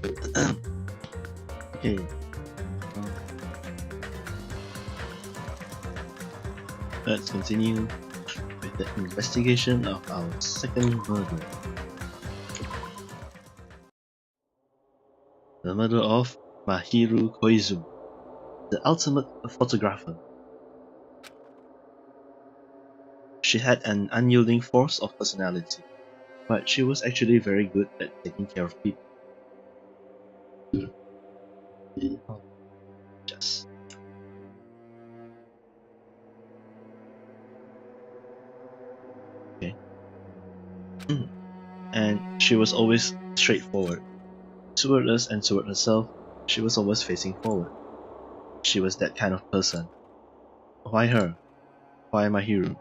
Okay. Let's continue with the investigation of our second murder. The murder of Mahiru Koizumi, the ultimate photographer. She had an unyielding force of personality, but she was actually very good at taking care of people. Just okay. And she was always straightforward. Toward us and toward herself, she was always facing forward. She was that kind of person. Why her? Why Mahiru?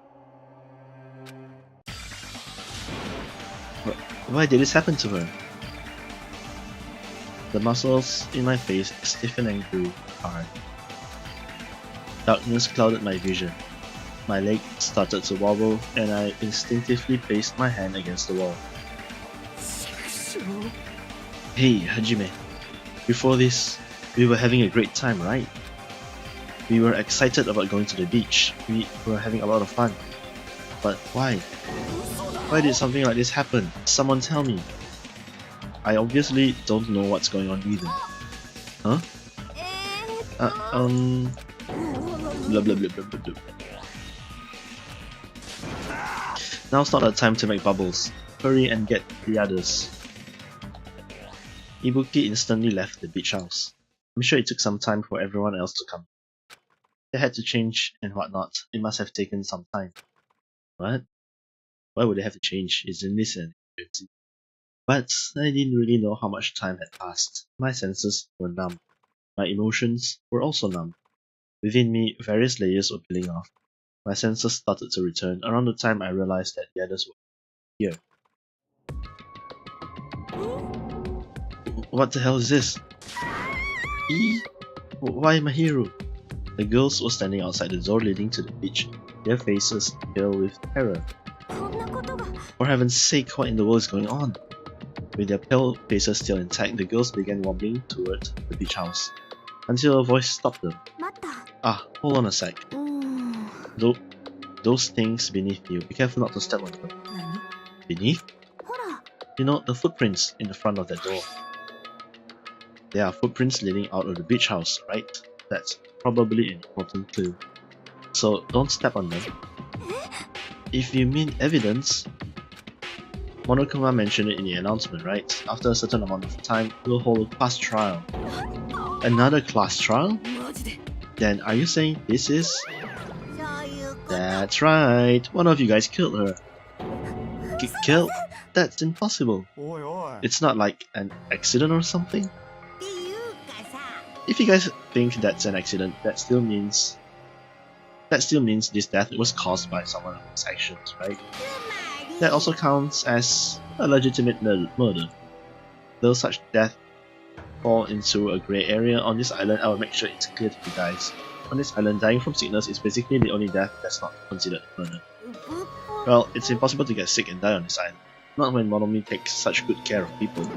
Why did this happen to her? The muscles in my face stiffened and grew hard. Darkness clouded my vision. My leg started to wobble, and I instinctively placed my hand against the wall. Hey, Hajime. Before this, we were having a great time, right? We were excited about going to the beach. We were having a lot of fun. But why? Why did something like this happen? Someone tell me. I obviously don't know what's going on either. Huh? Blah blah blah blah blah blah. Now's not the time to make bubbles. Hurry and get the others. Ibuki instantly left the beach house. I'm sure it took some time for everyone else to come. They had to change and whatnot. It must have taken some time. What? Why would they have to change? Isn't this an emergency? But I didn't really know how much time had passed. My senses were numb. My emotions were also numb. Within me, various layers were peeling off. My senses started to return around the time I realized that the others were here. What the hell is this? Why Mahiru? The girls were standing outside the door leading to the beach, their faces pale with terror. For heaven's sake, what in the world is going on? With their pale faces still intact, the girls began wobbling toward the beach house, until a voice stopped them. Ah, hold on a sec. Those things beneath you, be careful not to step on them. Beneath? You know, the footprints in the front of that door. There are footprints leading out of the beach house, right? That's probably an important clue. So don't step on them. If you mean evidence, Monokuma mentioned it in the announcement, right? After a certain amount of time, we'll hold a class trial. Another class trial? Then are you saying this is? That's right, one of you guys killed her. Killed? That's impossible. It's not like an accident or something? If you guys think that's an accident, that still means this death was caused by someone else's actions, right? That also counts as a legitimate murder. Though such death fall into a grey area on this island, I will make sure it's clear to you guys. On this island, dying from sickness is basically the only death that's not considered murder. Well, it's impossible to get sick and die on this island. Not when Monomi takes such good care of people.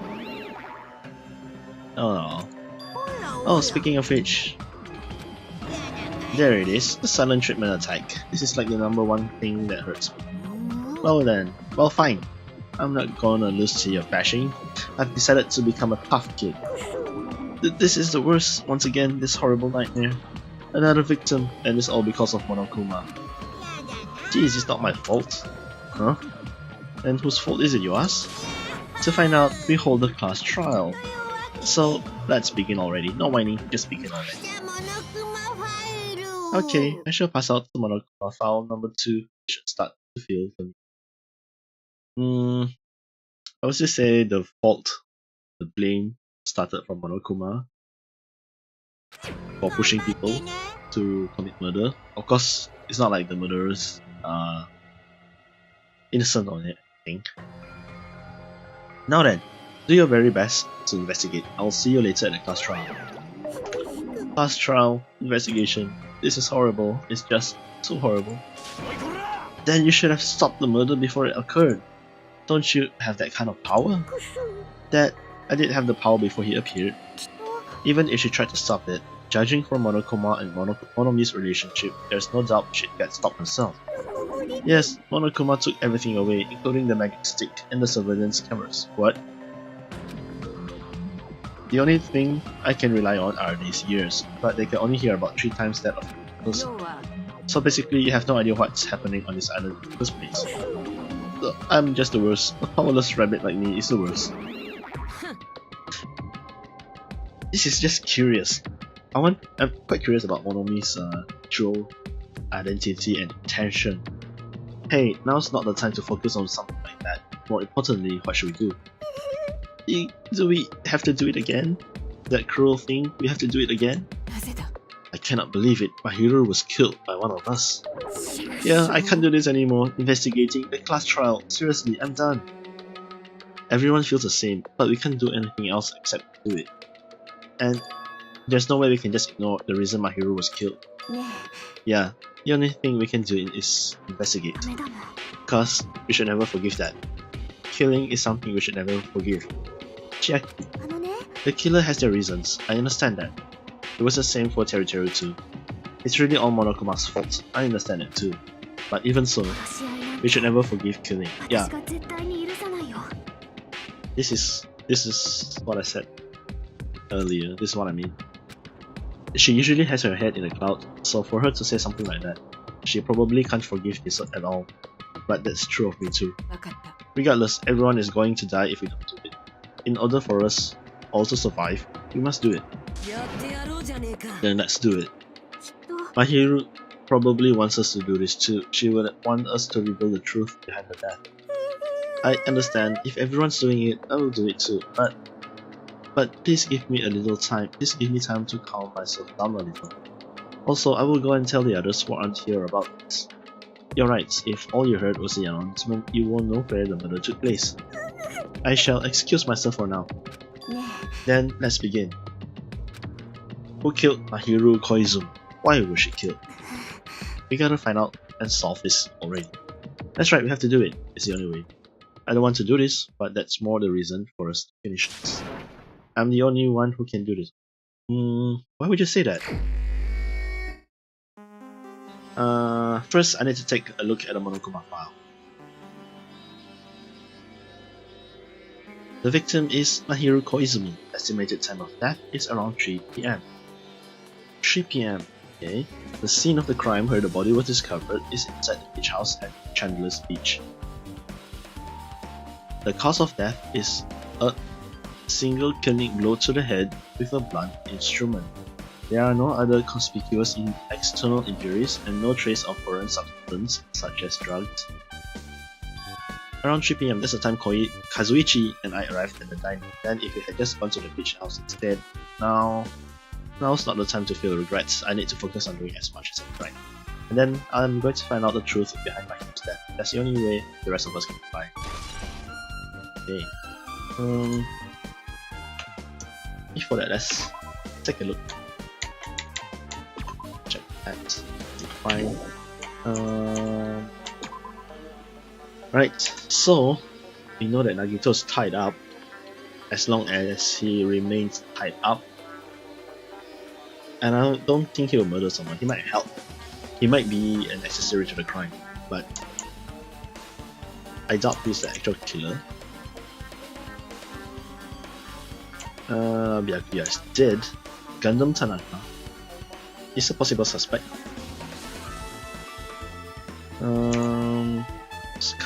Oh, speaking of which, there it is, the silent treatment attack. This is like the #1 thing that hurts me. Well fine. I'm not gonna lose to your bashing. I've decided to become a tough kid. This is the worst, once again, this horrible nightmare. Another victim, and it's all because of Monokuma. Geez, it's not my fault. Huh? And whose fault is it, you ask? To find out, we hold a class trial. So, let's begin already. No whining, just begin already. Okay, I shall pass out the Monokuma file number 2. It should start to feel for me. I would just say the fault, the blame, started from Monokuma for pushing people to commit murder. Of course, it's not like the murderers are innocent on it, I think. Now then, do your very best to investigate. I'll see you later at the class trial. Class trial, investigation. This is horrible. It's just so horrible. Then you should have stopped the murder before it occurred. Don't you have that kind of power? That I did have the power before he appeared. Even if she tried to stop it, judging from Monokuma and Monomi's relationship, there's no doubt she'd get stopped herself. Yes, Monokuma took everything away, including the magnetic stick and the surveillance cameras. What? The only thing I can rely on are these ears, but they can only hear about 3 times that of a person. So basically, you have no idea what's happening on this island in the first place. So I'm just the worst. A powerless rabbit like me is the worst. This is just curious. I'm quite curious about Monomi's true identity and intention. Hey, now's not the time to focus on something like that. More importantly, what should we do? Do we have to do it again? That cruel thing, we have to do it again? I cannot believe it, my hero was killed by one of us. Yeah, I can't do this anymore, investigating the class trial. Seriously, I'm done. Everyone feels the same, but we can't do anything else except do it. And there's no way we can just ignore the reason my hero was killed. Yeah, the only thing we can do is investigate. Cause we should never forgive that. Killing is something we should never forgive. Chiaki. The killer has their reasons, I understand that. It was the same for Teruteru too. It's really all Monokuma's fault, I understand it too. But even so, we should never forgive killing. Yeah. This is what I said earlier, this is what I mean. She usually has her head in the cloud, so for her to say something like that, she probably can't forgive this at all. But that's true of me too. Regardless, everyone is going to die if we don't do it. In order for us all to survive, we must do it. Then let's do it. My hero probably wants us to do this too. She would want us to reveal the truth behind the death. I understand, if everyone's doing it, I will do it too, but please give me a little time. Please give me time to calm myself down a little. Also, I will go and tell the others who aren't here about this. You're right, if all you heard was the announcement, you won't know where the murder took place. I shall excuse myself for now. Then, let's begin. Who killed Mahiru Koizumi? Why was she killed? We gotta find out and solve this already. That's right, we have to do it. It's the only way. I don't want to do this, but that's more the reason for us to finish this. I'm the only one who can do this. Why would you say that? First I need to take a look at the Monokuma file. The victim is Mahiru Koizumi. Estimated time of death is around 3 PM. 3 PM, okay. The scene of the crime where the body was discovered is inside the beach house at Chandler's Beach. The cause of death is a single killing blow to the head with a blunt instrument. There are no other conspicuous external injuries and no trace of foreign substance such as drugs. Around 3 PM, that's the time Kazuichi and I arrived at the diner. Then if we had just gone to the beach house instead, now's not the time to feel regrets. I need to focus on doing as much as I can. And then I'm going to find out the truth behind my hero's death. That's the only way the rest of us can find. Okay. Before that, let's take a look. Check that. Fine. Right, so we know that Nagito's tied up. As long as he remains tied up, and I don't think he will murder someone. He might help. He might be an accessory to the crime, but I doubt he's the actual killer. Byakuya is dead. Gundam Tanaka is a possible suspect.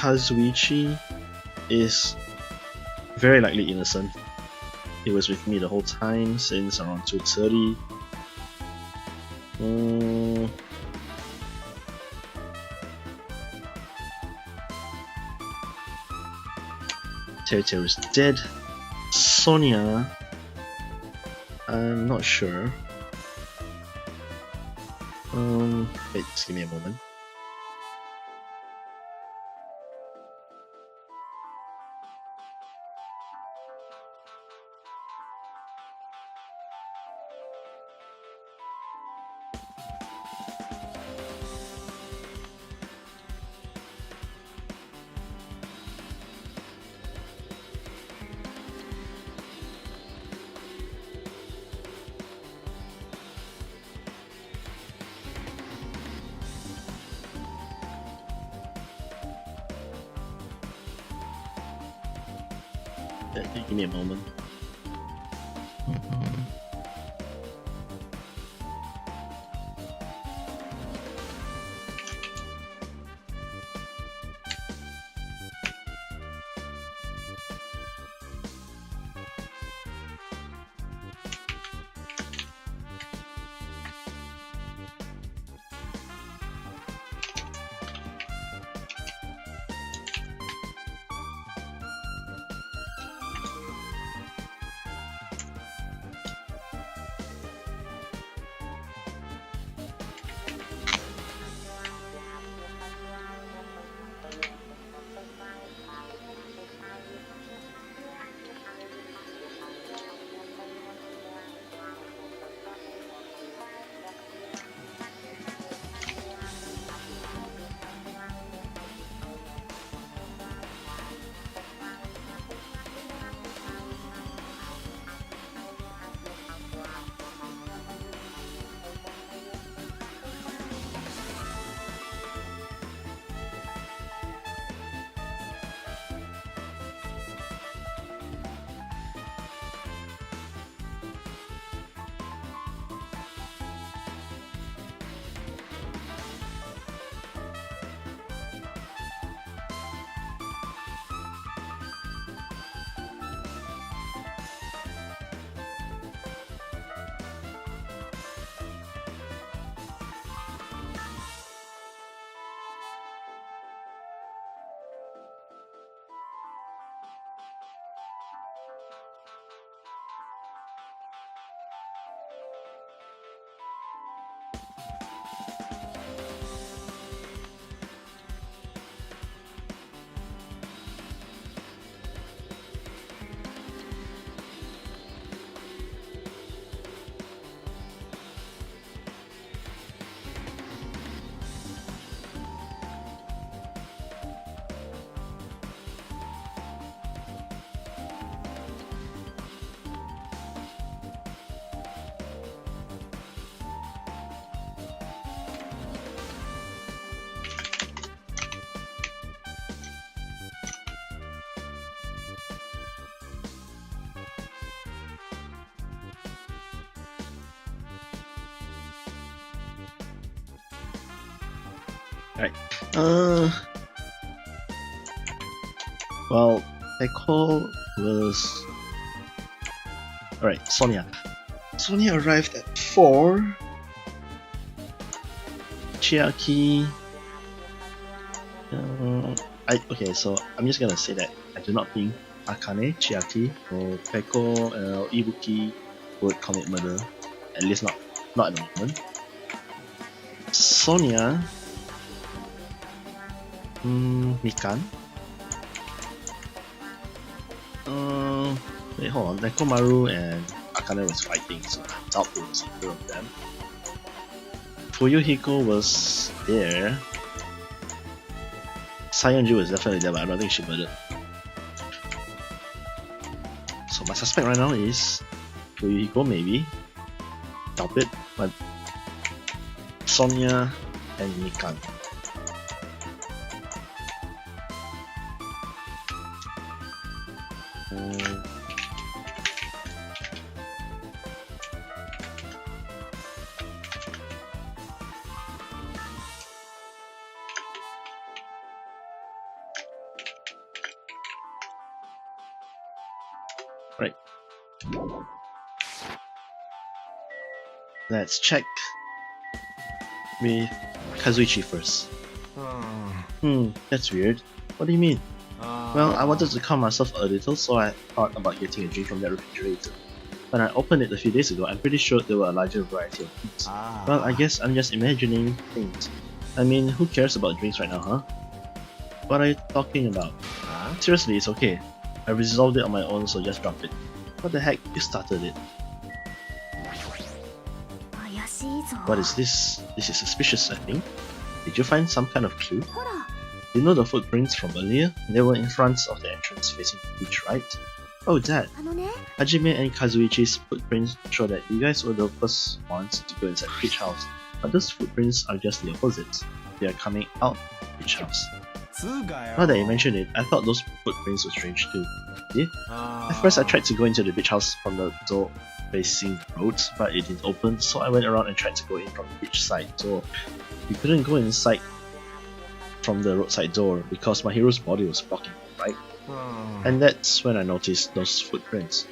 Kazuichi is very likely innocent. He was with me the whole time since around 2:30. Teruteru is dead. Sonia, I'm not sure. Wait, just give me a moment. Give me a moment. Right. Well, Neko was... Alright, Sonia. Sonia arrived at 4. Chiaki... okay, so I'm just gonna say that I do not think Akane, Chiaki, or Peko, Ibuki would commit murder. At least not at the moment. Sonia... Mikan. Wait, hold on. Nekomaru and Akane was fighting, so I doubt it was either of them. Fuyuhiko was there. Sayonju was definitely there, but I don't think she murdered. So my suspect right now is Fuyuhiko, maybe. Doubt it, but Sonia and Mikan. Right. Let's check with Kazuichi first. That's weird. What do you mean? Well, I wanted to calm myself a little, so I thought about getting a drink from that refrigerator. When I opened it a few days ago, I'm pretty sure there were a larger variety of things. Well, I guess I'm just imagining things. I mean, who cares about drinks right now, huh? What are you talking about? Seriously, it's okay. I resolved it on my own, so just drop it. What the heck? You started it. What is this? This is suspicious, I think. Did you find some kind of clue? You know the footprints from earlier? They were in front of the entrance facing the beach, right? Oh, that! Hajime and Kazuichi's footprints show that you guys were the first ones to go inside the beach house. But those footprints are just the opposite. They are coming out of the beach house. Now that you mention it, I thought those footprints were strange too. See? At first I tried to go into the beach house from the door facing the road, but it didn't open, so I went around and tried to go in from the beach side door. We couldn't go inside from the roadside door because my hero's body was blocking it, right? And that's when I noticed those footprints.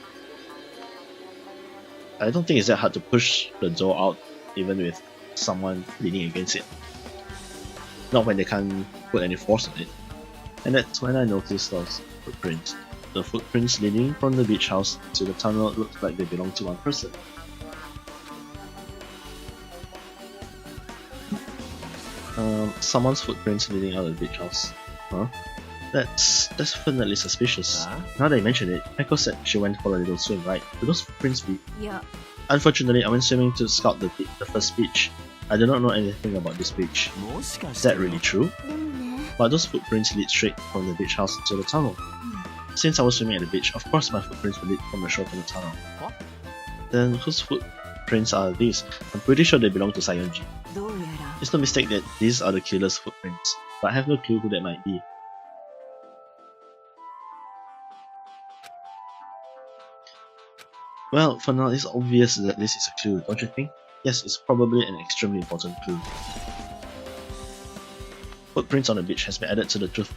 I don't think it's that hard to push the door out even with someone leaning against it. Not when they can't put any force on it. And that's when I noticed those footprints. The footprints leading from the beach house to the tunnel looked like they belonged to one person. Someone's footprints leading out of the beach house. Huh? That's definitely suspicious. Now that you mention it, Neko said she went for a little swim, right? Do those footprints be? Yeah. Unfortunately, I went swimming to scout the first beach. I do not know anything about this beach. Is that really true? But those footprints lead straight from the beach house to the tunnel. Since I was swimming at the beach, of course my footprints will lead from the shore to the tunnel. Then whose footprints are these? I'm pretty sure they belong to Sayonji. It's no mistake that these are the killer's footprints, but I have no clue who that might be. Well, for now it's obvious that this is a clue, don't you think? Yes, it's probably an extremely important clue. Footprints on the beach has been added to the truth.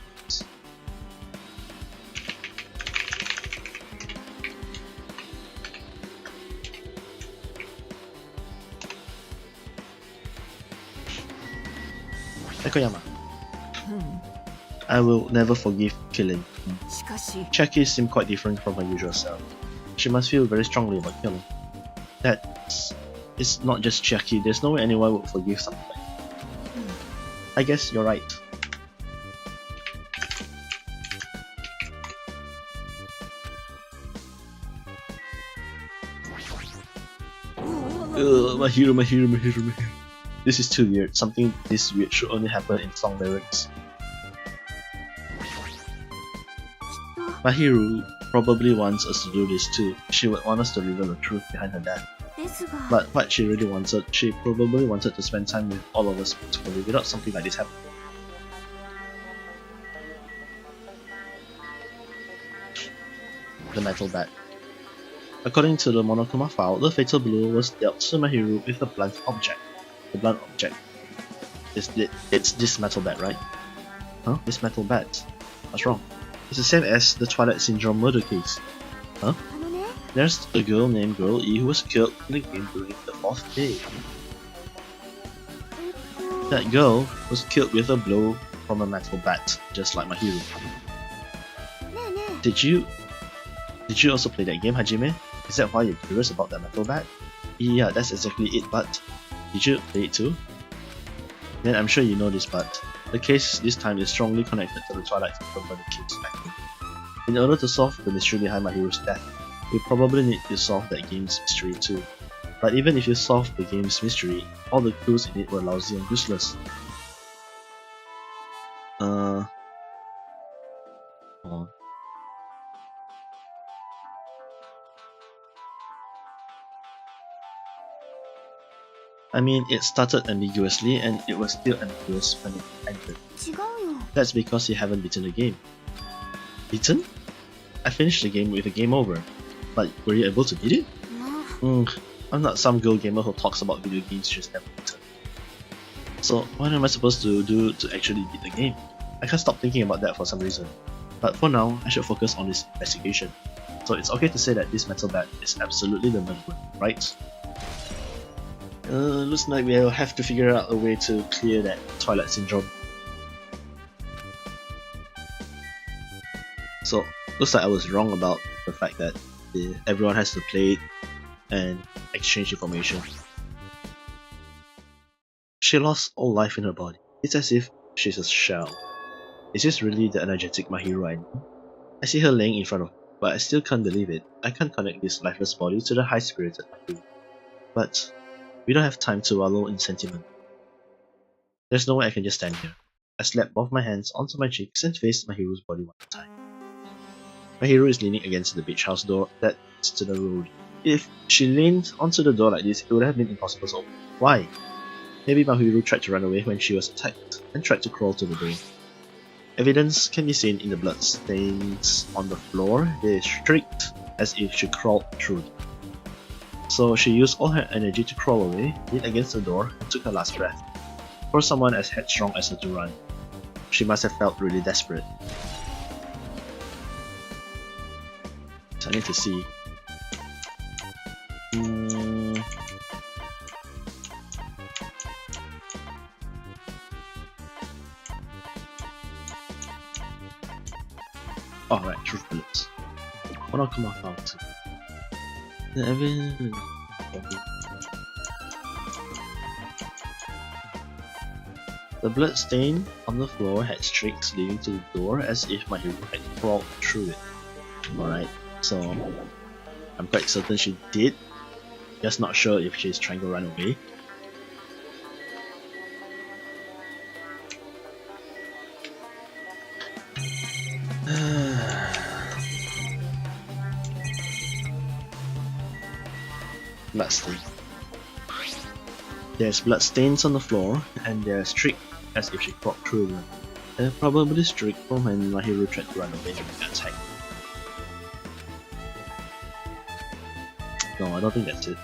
Ekoyama. I will never forgive killing. Chiaki seemed quite different from her usual self. She must feel very strongly about killing. It's not just Chiaki, there's no way anyone would forgive something like that. I guess you're right. My hero. This is too weird. Something this weird should only happen in song lyrics. My hero probably wants us to do this too. She would want us to reveal the truth behind her death. But what she really wanted, she probably wanted to spend time with all of us peacefully without something like this happening. The metal bat. According to the Monokuma file, the fatal blow was dealt to my hero with a blunt object. The blunt object. It's this metal bat, right? Huh? This metal bat? What's wrong? It's the same as the Twilight Syndrome murder case. Huh? There's a girl named Girl E who was killed in the game during the 4th day. That girl was killed with a blow from a metal bat, just like my hero. Did you also play that game, Hajime? Is that why you're curious about that metal bat? Yeah, that's exactly it, but did you play it too? Then I'm sure you know this, but the case this time is strongly connected to the Twilight Syndrome murder case back then. In order to solve the mystery behind my hero's death, we probably need to solve that game's mystery too. But even if you solve the game's mystery, all the clues in it were lousy and useless. I mean, it started ambiguously and it was still ambiguous when it ended. That's because you haven't beaten the game. Beaten? I finished the game with a game over. But were you able to beat it? I'm not some girl gamer who talks about video games she's never beaten. So what am I supposed to do to actually beat the game? I can't stop thinking about that for some reason. But for now, I should focus on this investigation. So it's okay to say that this metal bat is absolutely the murderer, right? Looks like we'll have to figure out a way to clear that Twilight Syndrome. So, looks like I was wrong about the fact that everyone has to play it and exchange information. She lost all life in her body. It's as if she's a shell. Is this really the energetic Mahiro I know? I see her laying in front of me, but I still can't believe it. I can't connect this lifeless body to the high-spirited Mahiro. But we don't have time to wallow in sentiment. There's no way I can just stand here. I slapped both my hands onto my cheeks and faced my hero's body one time. My hero is leaning against the beach house door that leads to the road. If she leaned onto the door like this, it would have been impossible to open. Why? Maybe my hero tried to run away when she was attacked and tried to crawl to the door. Evidence can be seen in the blood stains on the floor. They streaked as if she crawled through. So she used all her energy to crawl away, hit against the door, and took her last breath. For someone as headstrong as her to run, she must have felt really desperate. So I need to see. Alright, truth bullets. What will come out to? The evidence. The blood stain on the floor had streaks leading to the door as if my hero had crawled through it. Alright, so I'm quite certain she did. Just not sure if she's trying to run away. Bloodstain. There's bloodstains on the floor, and they're streaked as if she crawled through them. They're probably streaked from when my hero tried to run away during the attack. No, I don't think that's it.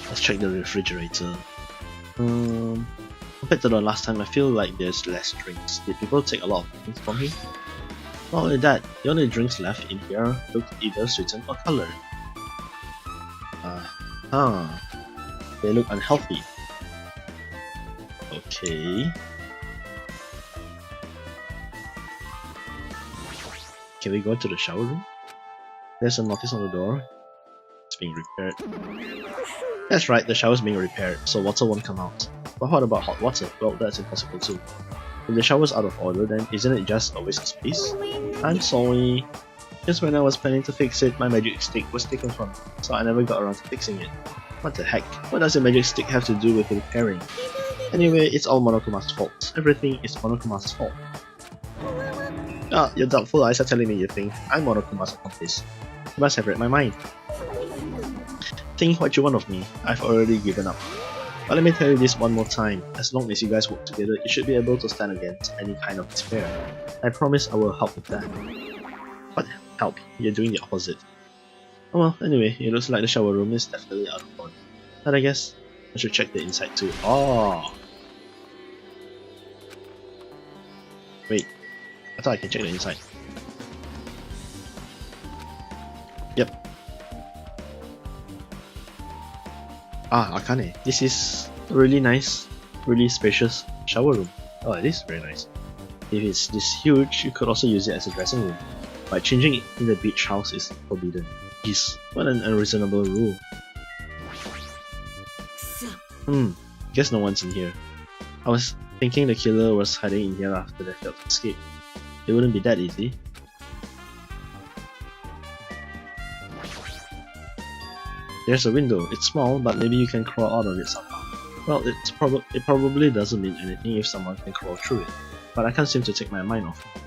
Let's check the refrigerator. Compared to the last time, I feel like there's less drinks. Did people take a lot of drinks from him? Not only that, the only drinks left in here looked either sweetened or colored. They look unhealthy. Okay. Can we go into the shower room? There's a notice on the door. It's being repaired. That's right, the shower's being repaired, so water won't come out. But what about hot water? Well, that's impossible too. If the shower's out of order, then isn't it just a waste of space? I'm sorry. Just when I was planning to fix it, my magic stick was taken from me, so I never got around to fixing it. What the heck? What does a magic stick have to do with repairing? Anyway, it's all Monokuma's fault. Everything is Monokuma's fault. Ah, your doubtful eyes are telling me you think I'm Monokuma's accomplice. You must have read my mind. Think what you want of me. I've already given up. But let me tell you this one more time. As long as you guys work together, you should be able to stand against any kind of despair. I promise I will help with that. What help? You're doing the opposite. Oh well, anyway, it looks like the shower room is definitely out of order. But I guess I should check the inside too. Oh! Wait, I thought I can check the inside. Yep. Ah, Akane. This is a really nice, really spacious shower room. Oh, it is very nice. If it's this huge, you could also use it as a dressing room. But changing it in the beach house is forbidden. Jeez, what an unreasonable rule. Guess no one's in here. I was thinking the killer was hiding in here after they failed to escape. It wouldn't be that easy. There's a window. It's small, but maybe you can crawl out of it somehow. Well, it probably doesn't mean anything if someone can crawl through it, but I can't seem to take my mind off it.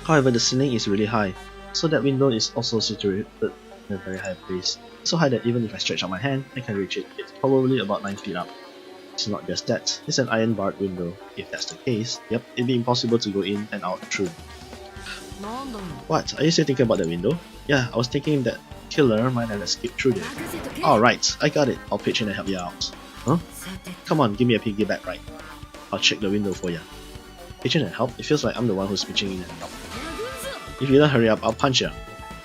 However, the ceiling is really high, so that window is also situated in a very high place. So high that even if I stretch out my hand, I can reach it. It's probably about 9 feet up. It's not just that, it's an iron barred window. If that's the case, yep, it'd be impossible to go in and out through. What? Are you still thinking about that window? Yeah, I was thinking that killer might have escaped through there. Alright, I got it. I'll pitch in and help you out. Huh? Come on, give me a piggyback ride. I'll check the window for you. Pitch in and help? It feels like I'm the one who's pitching in and help. If you don't hurry up, I'll punch you.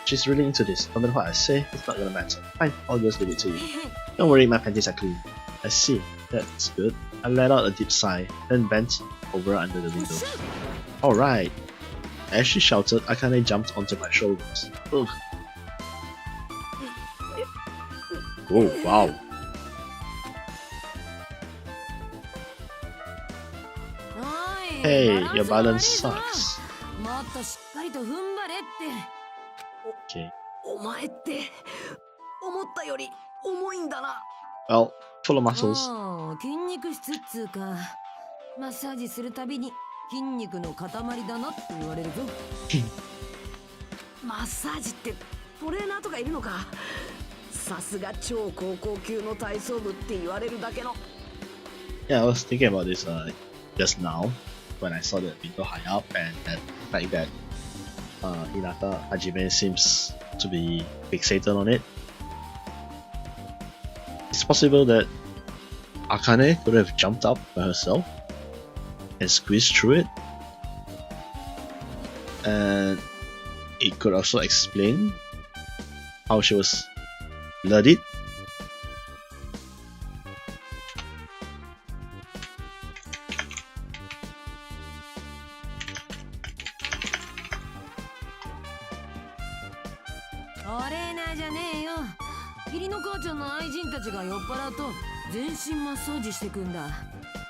She's really into this. No matter what I say, it's not gonna matter. Fine, I'll just leave it to you. Don't worry, my panties are clean. I see. That's good. I let out a deep sigh, then bent over under the window. Alright. As she shouted, Akane jumped onto my shoulders. Ugh. Oh, wow. Hey, your balance sucks. Okay. Well, full of muscles. Yeah, I was thinking about this. just now when I saw the window high up and the fact that Hinata Hajime seems to be fixated on it. It's possible that Akane could have jumped up by herself and squeezed through it, and it could also explain how she was bloodied.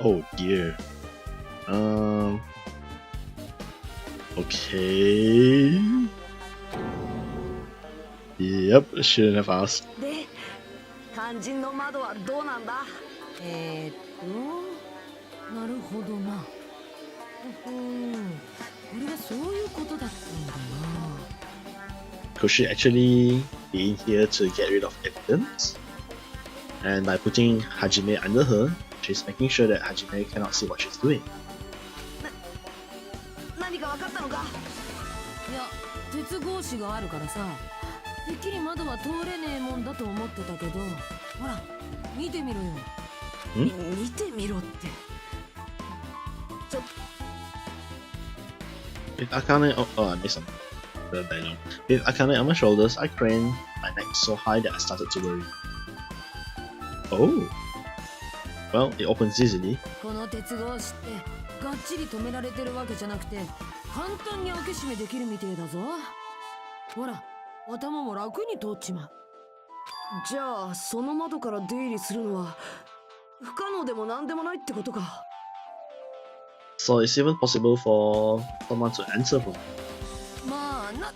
Oh dear. Okay. Yep, shouldn't have asked. 肝心の窓はどうなんだ？なるほどな。これはそういうことだったんだな。Could she actually be in here to get rid of evidence? And by putting Hajime under her, she's making sure that Hajime cannot see what she's doing. 何か分かったのか？いや、鉄格子があるからさ。てっきり窓は通れねえもんだと思ってたけど、ほら、見てみろよ。見てみろって。With Akane, I missed something. The dialogue. With Akane on my shoulders, I craned my neck so high that I started to worry. Oh. Well, it opens easily. この鉄格子ってがっちり止められてるわけじゃなくて、簡単に開け閉めできるみてえだぞ。ほら、頭も楽に通っちまう。じゃあ、その窓から出入りするのは不可能でもなんでもないってことか。So it's even possible for someone to enter from. まあな。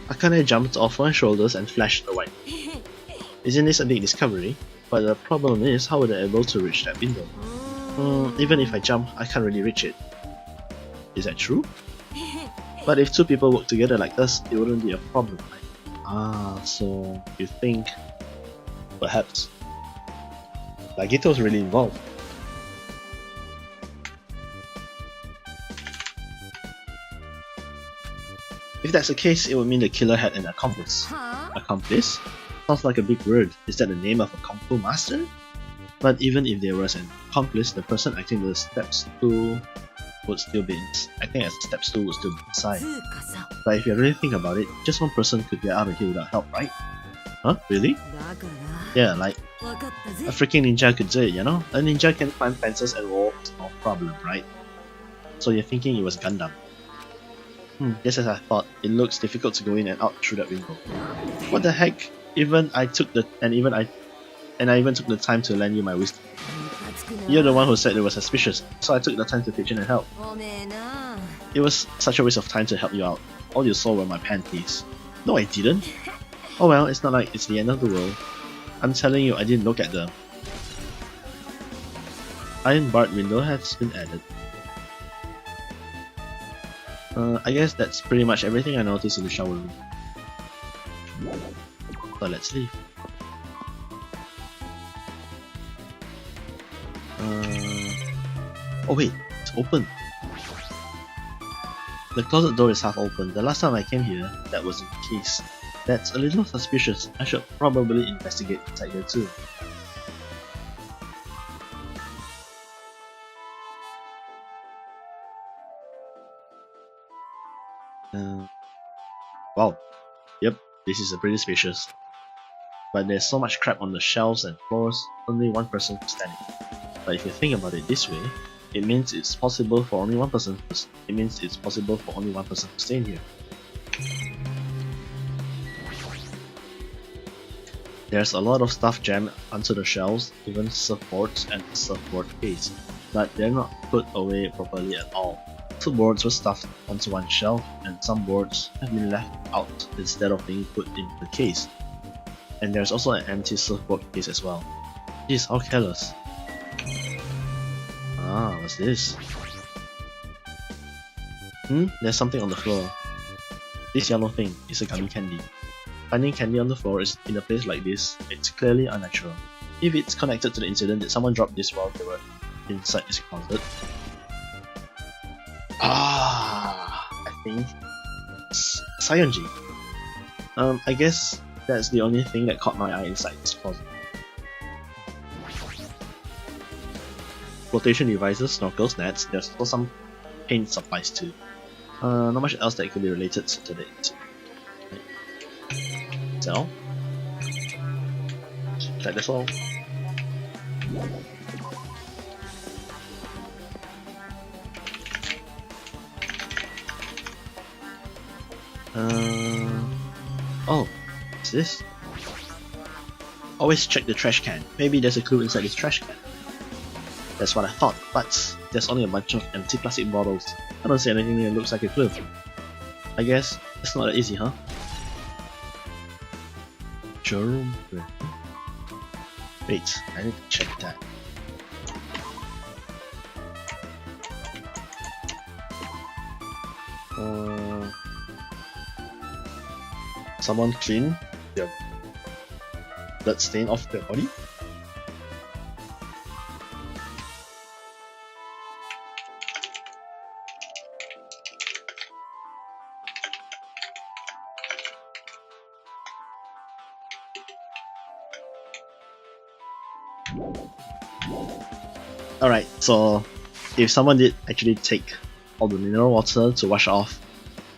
Akane jumped off my shoulders and flashed away. Isn't this a big discovery? But the problem is, how were they able to reach that window? Even if I jump, I can't really reach it. Is that true? But if two people work together like this, it wouldn't be a problem, right? Ah, so you think perhaps Nagito was really involved. If that's the case, it would mean the killer had an accomplice. Accomplice? Sounds like a big word. Is that the name of a kung fu master? But even if there was an accomplice, the person acting as a step-stool would still be inside. But if you really think about it, just one person could get out of here without help, right? Huh? Really? Yeah, like a freaking ninja could do it, you know? A ninja can climb fences and walk, no problem, right? So you're thinking it was Gundam. Just as I thought, it looks difficult to go in and out through that window. What the heck? I even took the time to lend you my wisdom. You're the one who said it was suspicious, so I took the time to pitch in and help. It was such a waste of time to help you out. All you saw were my panties. No, I didn't. Oh well, it's not like it's the end of the world. I'm telling you, I didn't look at them. Iron barred window has been added. I guess that's pretty much everything I noticed in the shower room. So let's leave. Oh wait, it's open. The closet door is half open. The last time I came here, that wasn't the case. That's a little suspicious. I should probably investigate inside here too. Wow. Yep, this is pretty spacious. But there's so much crap on the shelves and floors, only one person standing. But if you think about it this way, it means it's possible for only one person to stay in here. There's a lot of stuff jammed onto the shelves, even surfboards and surfboard case, but they're not put away properly at all. Two boards were stuffed onto one shelf, and some boards have been left out instead of being put in the case. And there's also an empty surfboard case as well. Jeez, how careless. Ah, what's this? There's something on the floor. This yellow thing is a gummy candy. Finding candy on the floor is in a place like this, it's clearly unnatural. If it's connected to the incident that someone dropped this while they were inside this closet. I think Sayonji. I guess that's the only thing that caught my eye inside this closet. Flotation devices, snorkels, nets, there's also some paint supplies too. Not much else that could be related to the incident. So, that's all. Oh, what's this? Always check the trash can. Maybe there's a clue inside this trash can. That's what I thought, but there's only a bunch of empty plastic bottles. I don't see anything that looks like a clue. I guess it's not that easy, huh? Jerome. Wait, I need to check that. Someone clean their blood stain off their body? Alright, so if someone did actually take all the mineral water to wash off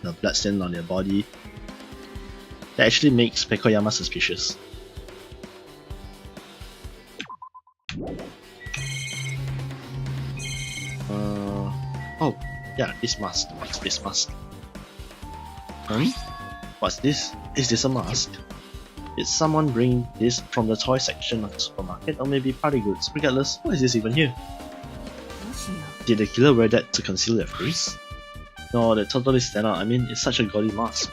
the bloodstain on their body, that actually makes Pekoyama suspicious. Oh, yeah, this mask. What's this mask? What's this? Is this a mask? Did someone bring this from the toy section of the supermarket or maybe party goods? Regardless, why is this even here? Did the killer wear that to conceal their face? No, that totally stand out. I mean, it's such a gaudy mask.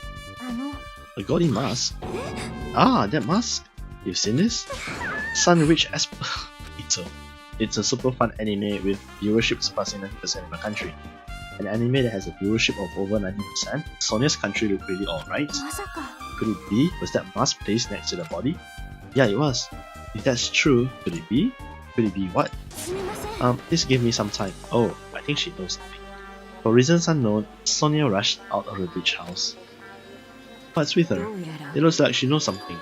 A gaudy mask? Ah, that mask? You've seen this? Sunrich It's a super fun anime with viewership surpassing 90% in my country. An anime that has a viewership of over 90%. Sonia's country looked really alright. Could it be? Was that mask placed next to the body? Yeah, it was. If that's true, could it be? Could it be what? Please give me some time. Oh, I think she knows something. For reasons unknown, Sonia rushed out of the beach house. What's with her? It looks like she knows something.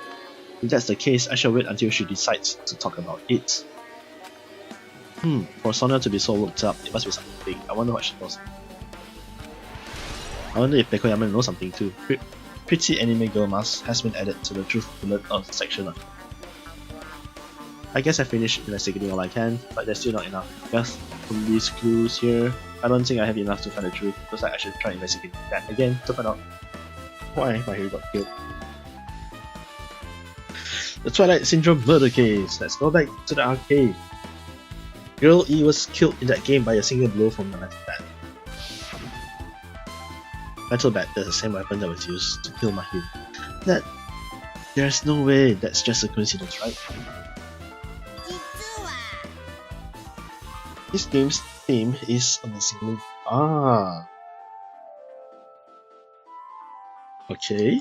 If that's the case, I shall wait until she decides to talk about it. For Sonia to be so worked up, it must be something. I wonder what she knows. I wonder if Pekoyama knows something too. Pretty anime girl mask has been added to the truth bullet section. I guess I finished investigating all I can, but there's still not enough. Just from these clues here, I don't think I have enough to find the truth. Looks like I should try investigating that again to find out why my hero got killed. The Twilight Syndrome murder case. Let's go back to the arcade. Girl E was killed in that game by a single blow from the metal bat. Metal bat is the same weapon that was used to kill my hero. There's no way that's just a coincidence, right? This game's theme is amazingly. Okay.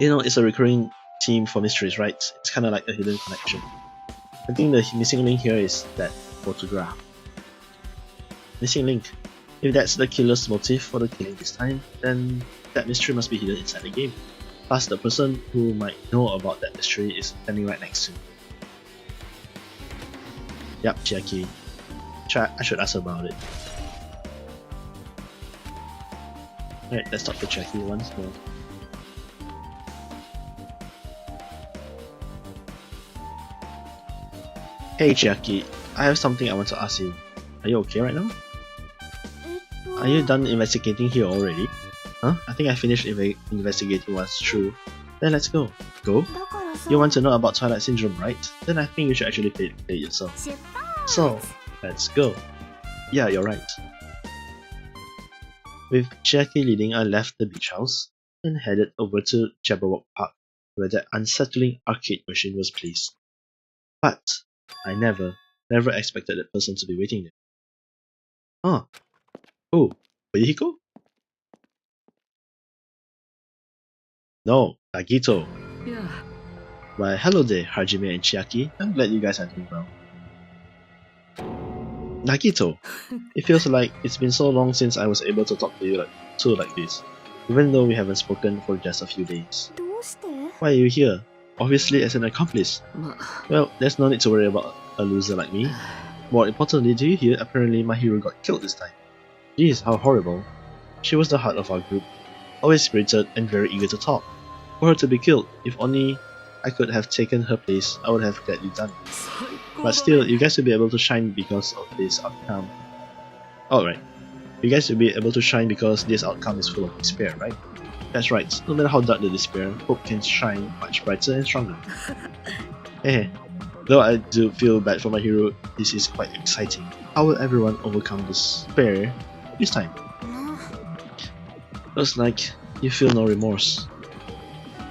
You know, it's a recurring theme for mysteries, right? It's kind of like a hidden connection. I think the missing link here is that photograph. Missing link. If that's the killer's motive for the killing this time, then that mystery must be hidden inside the game. Plus, the person who might know about that mystery is standing right next to me. Yep, Chiaki. I should ask her about it. Alright, let's talk to Chiaki once more. Hey Chiaki, I have something I want to ask you. Are you okay right now? Are you done investigating here already? Huh? I think I finished investigating what's true. Then let's go. Go? You want to know about Twilight Syndrome, right? Then I think you should actually play it yourself. So, let's go. Yeah, you're right. With Chiaki leading, I left the beach house and headed over to Jabberwock Park, where that unsettling arcade machine was placed. But I never expected that person to be waiting there. Oh, Yuriko? No, Nagito. Yeah. Why, hello there, Hajime and Chiaki. I'm glad you guys are doing well. Nagito, it feels like it's been so long since I was able to talk to you like this, even though we haven't spoken for just a few days. Why are you here? Obviously as an accomplice. Well, there's no need to worry about a loser like me. More importantly, do you hear? Apparently my hero got killed this time. Jeez, how horrible. She was the heart of our group, always spirited and very eager to talk. For her to be killed, if only I could have taken her place, I would have gladly done it. But still, you guys will be able to shine because of this outcome. Alright, you guys will be able to shine because this outcome is full of despair, right? That's right, no matter how dark the despair, hope can shine much brighter and stronger. Eh, though I do feel bad for my hero, this is quite exciting. How will everyone overcome despair this time? Looks like you feel no remorse.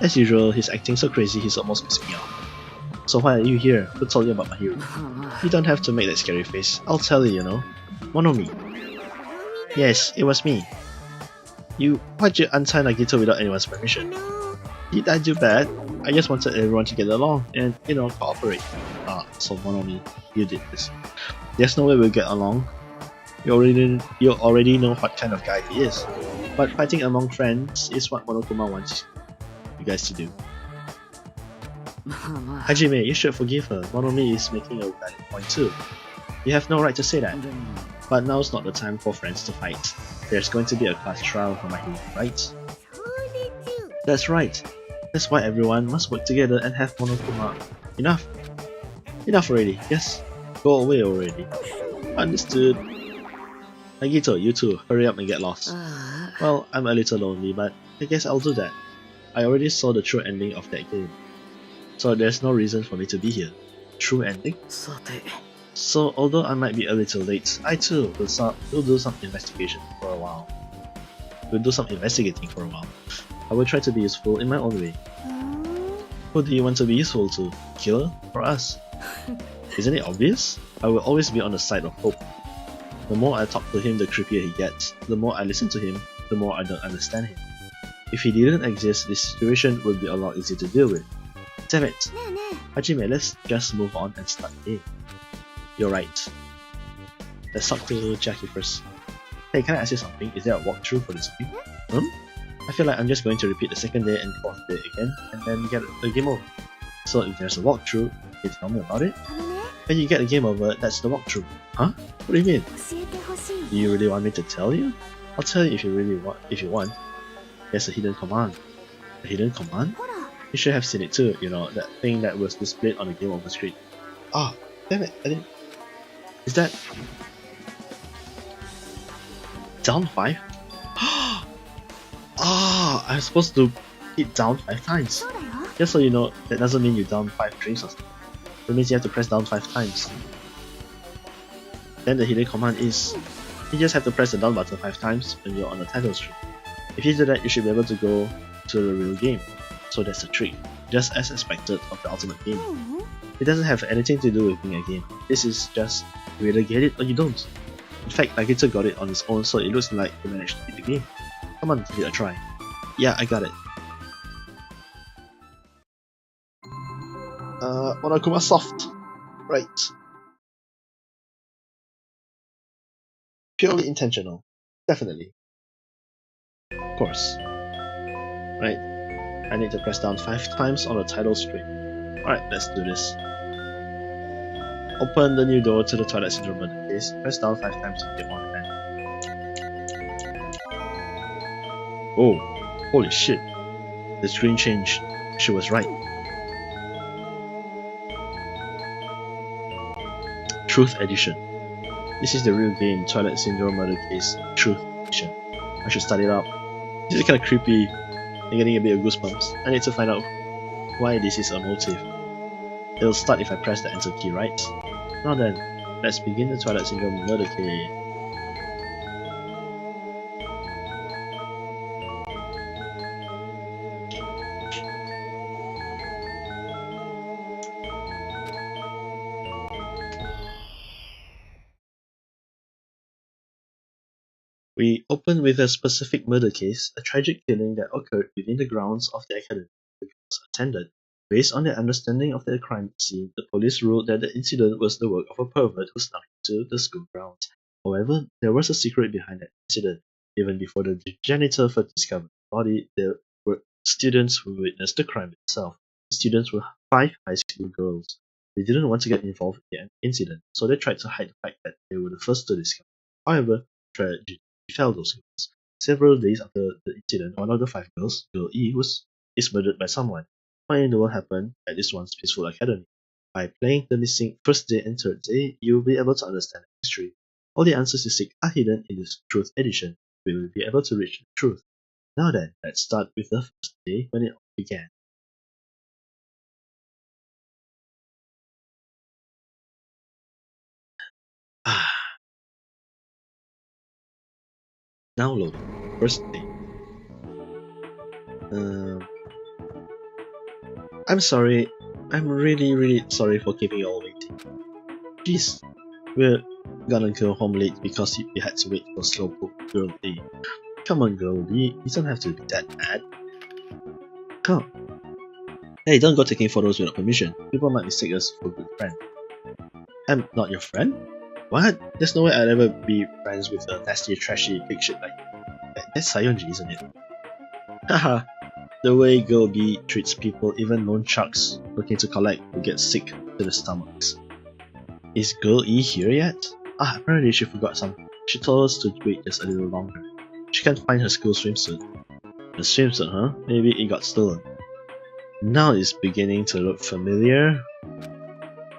As usual, he's acting so crazy he's almost pissing me off. So why are you here? Who told you about my hero? You don't have to make that scary face. I'll tell you, you know. Monomi. Yes, it was me. Why'd you untie Nagito without anyone's permission? Did I do bad? I just wanted everyone to get along and, you know, cooperate. So Monomi, you did this. There's no way we'll get along. You already know what kind of guy he is. But fighting among friends is what Monokuma wants you guys to do. Hajime, you should forgive her. Monomi is making a valid point too. You have no right to say that. But now's not the time for friends to fight. There's going to be a class trial for my hero, right? That's right. That's why everyone must work together and have Monokuma. Enough. Enough already. Yes. Go away already. Understood. Nagito, you too. Hurry up and get lost. Well, I'm a little lonely, but I guess I'll do that. I already saw the true ending of that game. So there's no reason for me to be here. True ending? So although I might be a little late, I too will do some investigation for a while. We'll do some investigating for a while. I will try to be useful in my own way. Who do you want to be useful to? Killer or us? Isn't it obvious? I will always be on the side of hope. The more I talk to him, the creepier he gets. The more I listen to him, the more I don't understand him. If he didn't exist, this situation would be a lot easier to deal with. Damn it! Hajime, let's just move on and start the game. You're right. Let's talk to Jackie first. Hey, can I ask you something? Is there a walkthrough for this game? I feel like I'm just going to repeat the second day and fourth day again, and then get the game over. So if there's a walkthrough, can you tell me about it? When you get the game over, that's the walkthrough. Huh? What do you mean? Do you really want me to tell you? I'll tell you if you want. There's a hidden command. A hidden command? You should have seen it too, you know, that thing that was displayed on the game over screen. Ah, damn it, I didn't... Is that... down 5? I'm supposed to hit down 5 times. Just so you know, that doesn't mean you down 5 drinks or something. It means you have to press down 5 times. Then the hidden command is, you just have to press the down button 5 times when you're on the title screen. If you do that, you should be able to go to the real game. So that's the trick, just as expected of the ultimate game. It doesn't have anything to do with being a game. This is just, you either get it or you don't. In fact, Nagito got it on his own, so it looks like he managed to beat the game. Come on, give it a try. Yeah, I got it. Monokuma soft. Right. Purely intentional. Definitely. Of course. Right. I need to press down 5 times on the title screen. Alright, let's do this. Open the new door to the Twilight Syndrome murder case. Press down 5 times to get one event. Oh, holy shit. The screen changed. She was right. Truth Edition. This is the real game, Twilight Syndrome Murder Case Truth Edition. I should start it up. This is kinda creepy. I'm getting a bit of goosebumps. I need to find out why this is a motive. It'll start if I press the enter key, right? Now then, let's begin the Twilight Syndrome Murder Case. We open with a specific murder case, a tragic killing that occurred within the grounds of the academy. The girls attended. Based on their understanding of the crime scene, the police ruled that the incident was the work of a pervert who snuck into the school grounds. However, there was a secret behind that incident. Even before the janitor first discovered the body, there were students who witnessed the crime itself. The students were 5 high school girls. They didn't want to get involved in the incident, so they tried to hide the fact that they were the first to discover. However, tragedy befell those girls. Several days after the incident, one of the 5 girls, Girl E, is murdered by someone. What in the world happened at this once peaceful academy? By playing the missing first day and third day, you will be able to understand the history. All the answers you seek are hidden in this Truth Edition. We will be able to reach the truth. Now then, let's start with the first day when it all began. Now loading. First day. I'm sorry. I'm really sorry for keeping you all waiting. Jeez, we're gonna go home late because we had to wait for Slowpoke Girl A. Come on, Girl B, you don't have to be that mad. Come. Hey, don't go taking photos without permission. People might mistake us for a good friend. I'm not your friend? What? There's no way I'd ever be friends with a nasty, trashy pig shit like that. That's Sayonji, isn't it? Haha. The way Girl B treats people, even known chucks looking to collect will get sick to the stomachs. Is Girl E here yet? Apparently she forgot something. She told us to wait just a little longer. She can't find her school swimsuit. The swimsuit, huh? Maybe it got stolen. Now it's beginning to look familiar.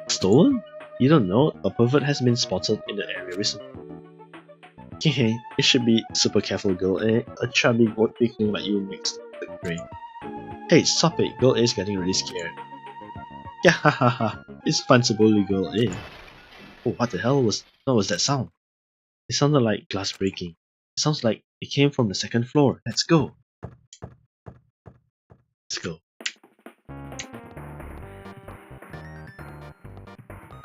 Stolen? You don't know, a pervert has been spotted in the area recently. Hehe, you should be super careful, Girl A. A chubby weakling like you makes the prey. Hey, stop it, Girl A is getting really scared. Yeah, hahaha, it's fun to bully Girl A. Oh, what the hell was that sound? It sounded like glass breaking. It sounds like it came from the second floor. Let's go. Let's go.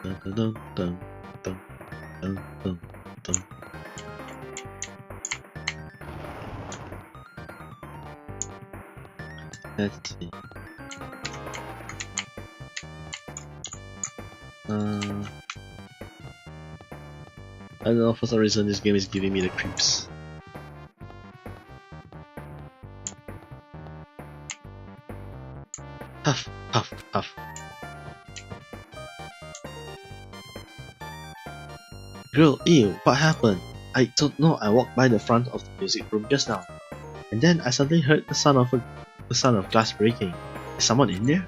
Dun, dun, dun, dun, dun, dun, dun, dun. Let's see. I don't know, for some reason this game is giving me the creeps. Huff, huff, huff. Girl, ew, what happened? I don't know, I walked by the front of the music room just now. And then I suddenly heard the sound of glass breaking. Is someone in there?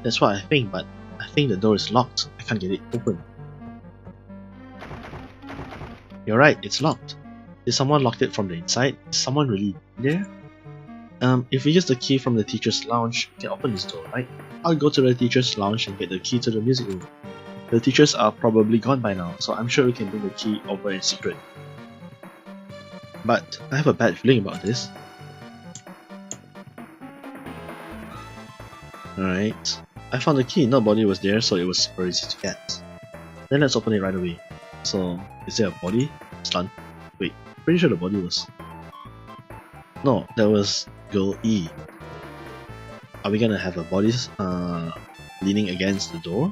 That's what I think, but I think the door is locked. I can't get it open. You're right, it's locked. Did someone lock it from the inside? Is someone really in there? If we use the key from the teacher's lounge, we can open this door, right? I'll go to the teacher's lounge and get the key to the music room. The teachers are probably gone by now, so I'm sure we can bring the key over in secret. But I have a bad feeling about this. Alright. I found the key, nobody was there, so it was super easy to get. Then let's open it right away. So, is there a body? Stunned. Wait, pretty sure the body was... No, that was Girl E. Are we gonna have a body leaning against the door?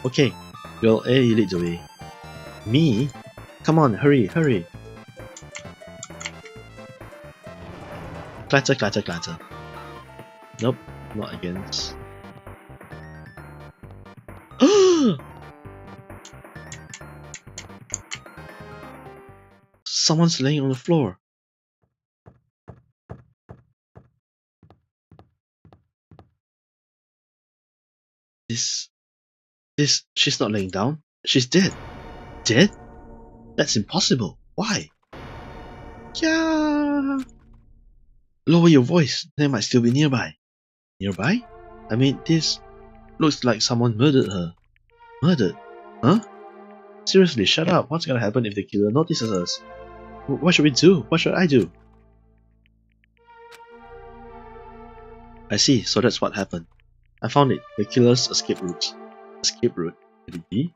Okay, Girl A, you lead the way. Me? Come on, hurry, hurry! Clatter, clatter, clatter. Nope, not against. Someone's laying on the floor. She's not laying down. She's dead. Dead? That's impossible. Why? Yeah. Lower your voice. They might still be nearby. Nearby? I mean, this looks like someone murdered her. Murdered? Huh? Seriously, shut up. What's gonna happen if the killer notices us? What should we do? What should I do? I see, so that's what happened. I found it. The killer's escape route. Escape route? Could it be?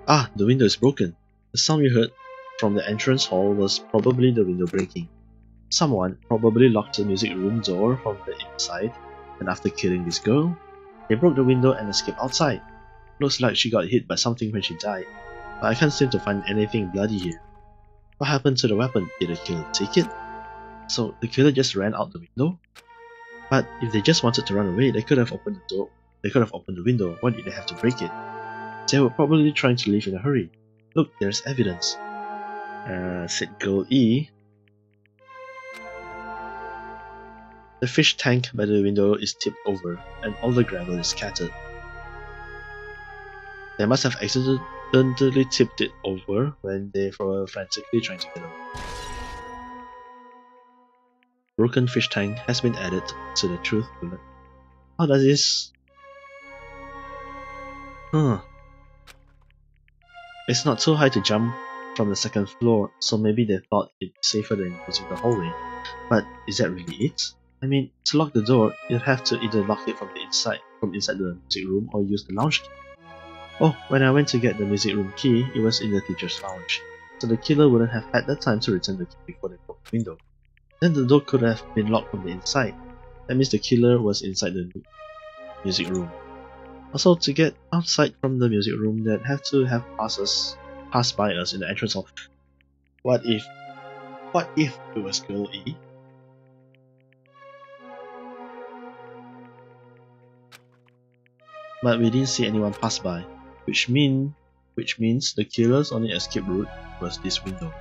Ah, the window is broken. The sound you heard from the entrance hall was probably the window breaking. Someone probably locked the music room door from the inside, and after killing this girl, they broke the window and escaped outside. Looks like she got hit by something when she died, but I can't seem to find anything bloody here. What happened to the weapon? Did the killer take it? So the killer just ran out the window? But if they just wanted to run away, they could have opened the door. They could have opened the window. Why did they have to break it? They were probably trying to leave in a hurry. Look, there's evidence. Said Girl E. The fish tank by the window is tipped over, and all the gravel is scattered. They must have accidentally tipped it over when they were frantically trying to get away. Broken fish tank has been added to the truth bullet. How does this? It's not too high to jump from the second floor, so maybe they thought it'd be safer than using the hallway. But is that really it? I mean, to lock the door, you'd have to either lock it from inside the music room, or use the lounge key. Oh, when I went to get the music room key, it was in the teacher's lounge, so the killer wouldn't have had the time to return the key before they broke the window. Then the door could have been locked from the inside. That means the killer was inside the music room. Also, to get outside from the music room, they'd have to have passed by us in the entrance hall. What if it was Girl E? But we didn't see anyone pass by, which means the killer's only escape route was this window.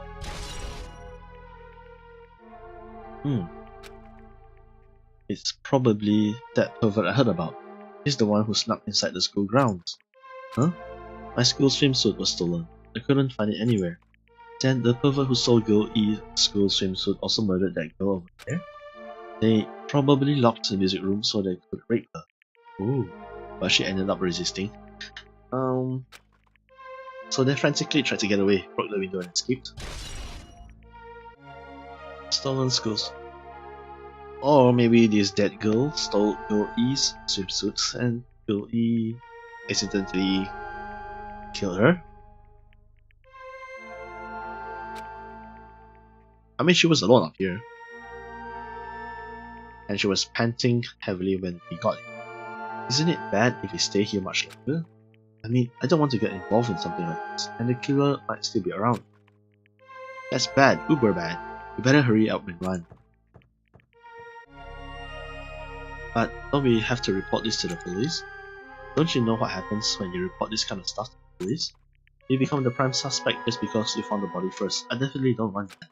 It's probably that pervert I heard about. He's the one who snuck inside the school grounds. Huh? My school swimsuit was stolen. I couldn't find it anywhere. Then the pervert who stole Girl E's school swimsuit also murdered that girl over there. They probably locked the music room so they could rape her. Ooh, but she ended up resisting. So they frantically tried to get away, broke the window and escaped. Stolen schools. Or maybe this dead girl stole Girl E's swimsuits and Girl E accidentally killed her. I mean, she was alone up here. And she was panting heavily when we got here. Isn't it bad if we stay here much longer? I mean, I don't want to get involved in something like this, and the killer might still be around. That's bad, uber bad. We better hurry up and run. But don't we have to report this to the police? Don't you know what happens when you report this kind of stuff to the police? You become the prime suspect just because you found the body first. I definitely don't want that.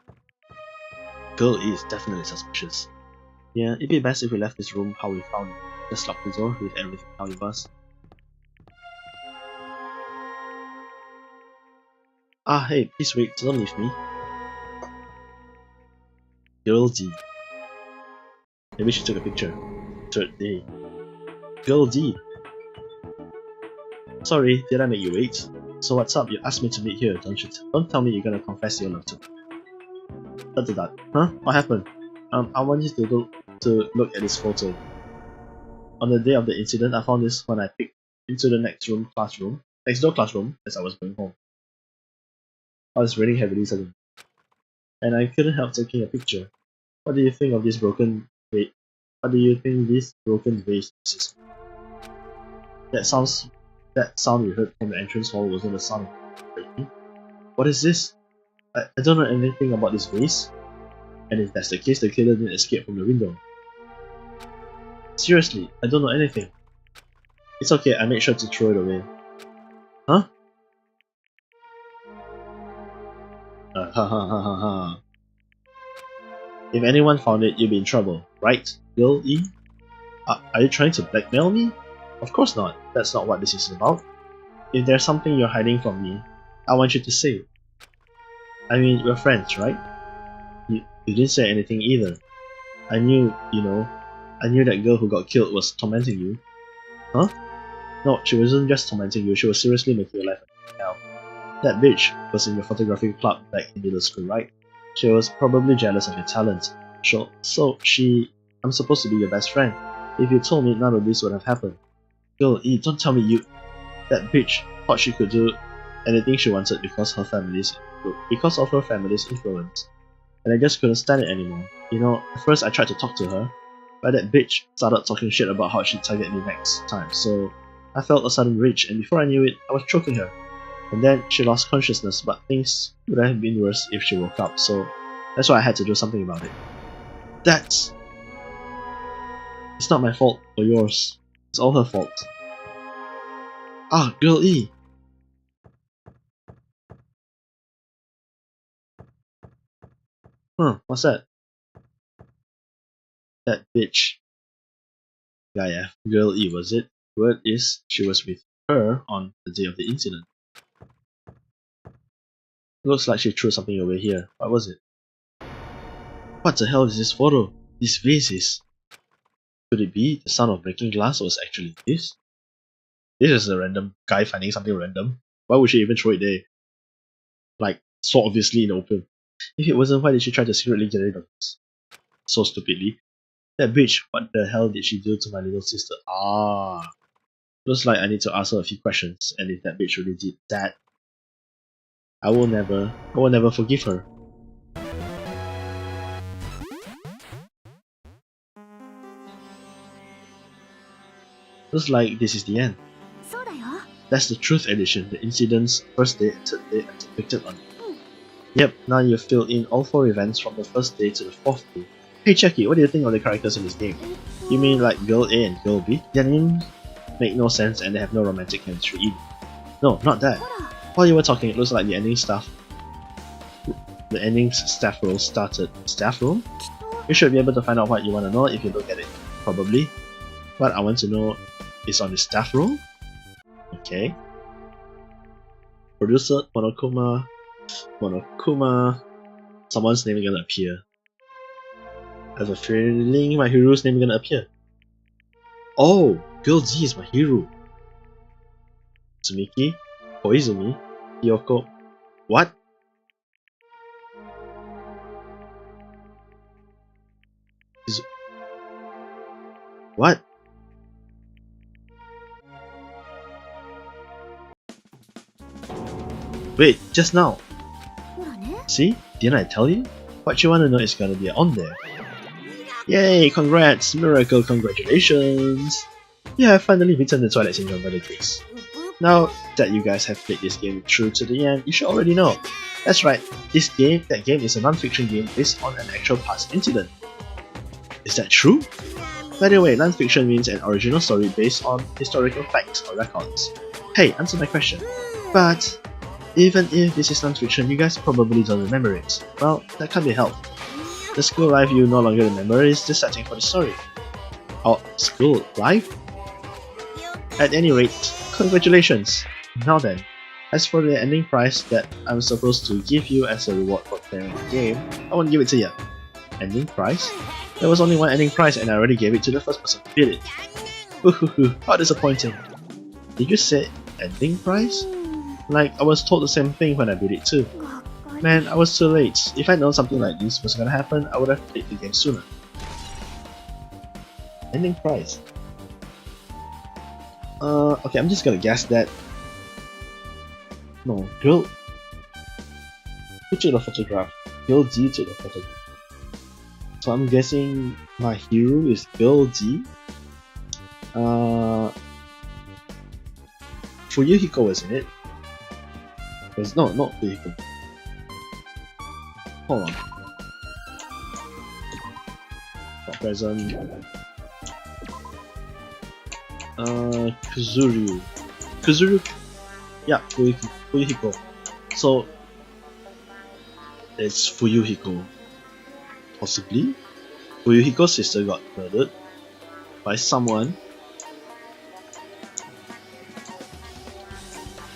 Girl is definitely suspicious. Yeah, it'd be best if we left this room how we found it. Just lock the door with everything out with us. Ah, hey, please wait, don't leave me. Girl D. Maybe she took a picture. Third day. Girl D. Sorry, did I make you wait? So what's up? You asked me to meet here, don't you? Don't tell me you're gonna confess your love to me. Huh? What happened? I want you to look at this photo. On the day of the incident, I found this when I peeked into the next door classroom as I was going home. I was raining heavily suddenly, and I couldn't help taking a picture. What do you think of this broken vase? What do you think this broken vase is? That sound we heard from the entrance hall wasn't the sound of breaking. What is this? I don't know anything about this vase. And if that's the case, the killer didn't escape from the window. Seriously, I don't know anything. It's okay, I made sure to throw it away. Huh? Ha ha ha ha ha. If anyone found it, you'd be in trouble, right, Girl E? Are you trying to blackmail me? Of course not. That's not what this is about. If there's something you're hiding from me, I want you to say it. I mean, we're friends, right? You didn't say anything either. I knew that girl who got killed was tormenting you. Huh? No, she wasn't just tormenting you, she was seriously making your life hell. That bitch was in your photography club back in middle school, right? She was probably jealous of your talent. I'm supposed to be your best friend. If you told me, none of this would have happened. Girl E, don't tell me that bitch thought she could do anything she wanted because of her family's influence. And I just couldn't stand it anymore. You know, at first I tried to talk to her, but that bitch started talking shit about how she'd target me next time, so I felt a sudden rage, and before I knew it, I was choking her. And then she lost consciousness, but things would have been worse if she woke up, so that's why I had to do something about it. It's not my fault or yours. It's all her fault. Ah, Girl E! Huh, what's that? That bitch. Gaia, Girl E, was it? Word is, she was with her on the day of the incident. Looks like she threw something away here. What was it? What the hell is this photo? These vases? Could it be the sound of breaking glass was actually this? This is a random guy finding something random. Why would she even throw it there? Like, so obviously in the open. If it wasn't, why did she try to secretly get rid of this? So stupidly. That bitch, what the hell did she do to my little sister? Ah. Looks like I need to ask her a few questions, and if that bitch really did that, I will never forgive her. Looks like this is the end. That's the Truth Edition, the incident's first day and third day are depicted on it. Yep, now you've filled in all 4 events from the first day to the 4th day. Hey Chucky, what do you think of the characters in this game? You mean like Girl A and Girl B? Their names make no sense and they have no romantic chemistry either. No, not that. While you were talking, it looks like the ending's staff roll started. Staff roll? You should be able to find out what you want to know if you look at it. Probably. What I want to know is on the staff roll? Okay. Producer, Monokuma. Someone's name is gonna appear. I have a feeling my hero's name is gonna appear. Oh! Girl Z is my hero. Tsumiki, Koizumi, Yoko. What? What? Wait, just now. See? Didn't I tell you? What you wanna know is gonna be on there. Yay! Congrats! Miracle! Congratulations! You have finally beaten the Twilight Syndrome murder case. Now that you guys have played this game through to the end, you should already know. That's right, that game is a non-fiction game based on an actual past incident. Is that true? By the way, non-fiction means an original story based on historical facts or records. Hey, answer my question. But even if this is non-fiction, you guys probably don't remember it. Well, that can't be helped. The school life you no longer remember is the setting for the story. Oh, school life? At any rate, congratulations! Now then, as for the ending prize that I'm supposed to give you as a reward for clearing the game, I won't give it to you. Ending prize? There was only one ending prize and I already gave it to the first person who beat it. Ooh, how disappointing. Did you say ending prize? Like, I was told the same thing when I beat it too. Man, I was too late. If I'd known something like this was gonna happen, I would have played the game sooner. Ending prize. Okay, I'm just gonna guess that. No, Girl. Who took the photograph? Girl Z took the photograph. So I'm guessing my hero is Girl Z. Fuyuhiko, isn't it? No, not Fuyuhiko. Hold on. Not present. Kuzuru. Yeah, Fuyuhiko. So it's Fuyuhiko. Possibly. Fuyuhiko's sister got murdered by someone.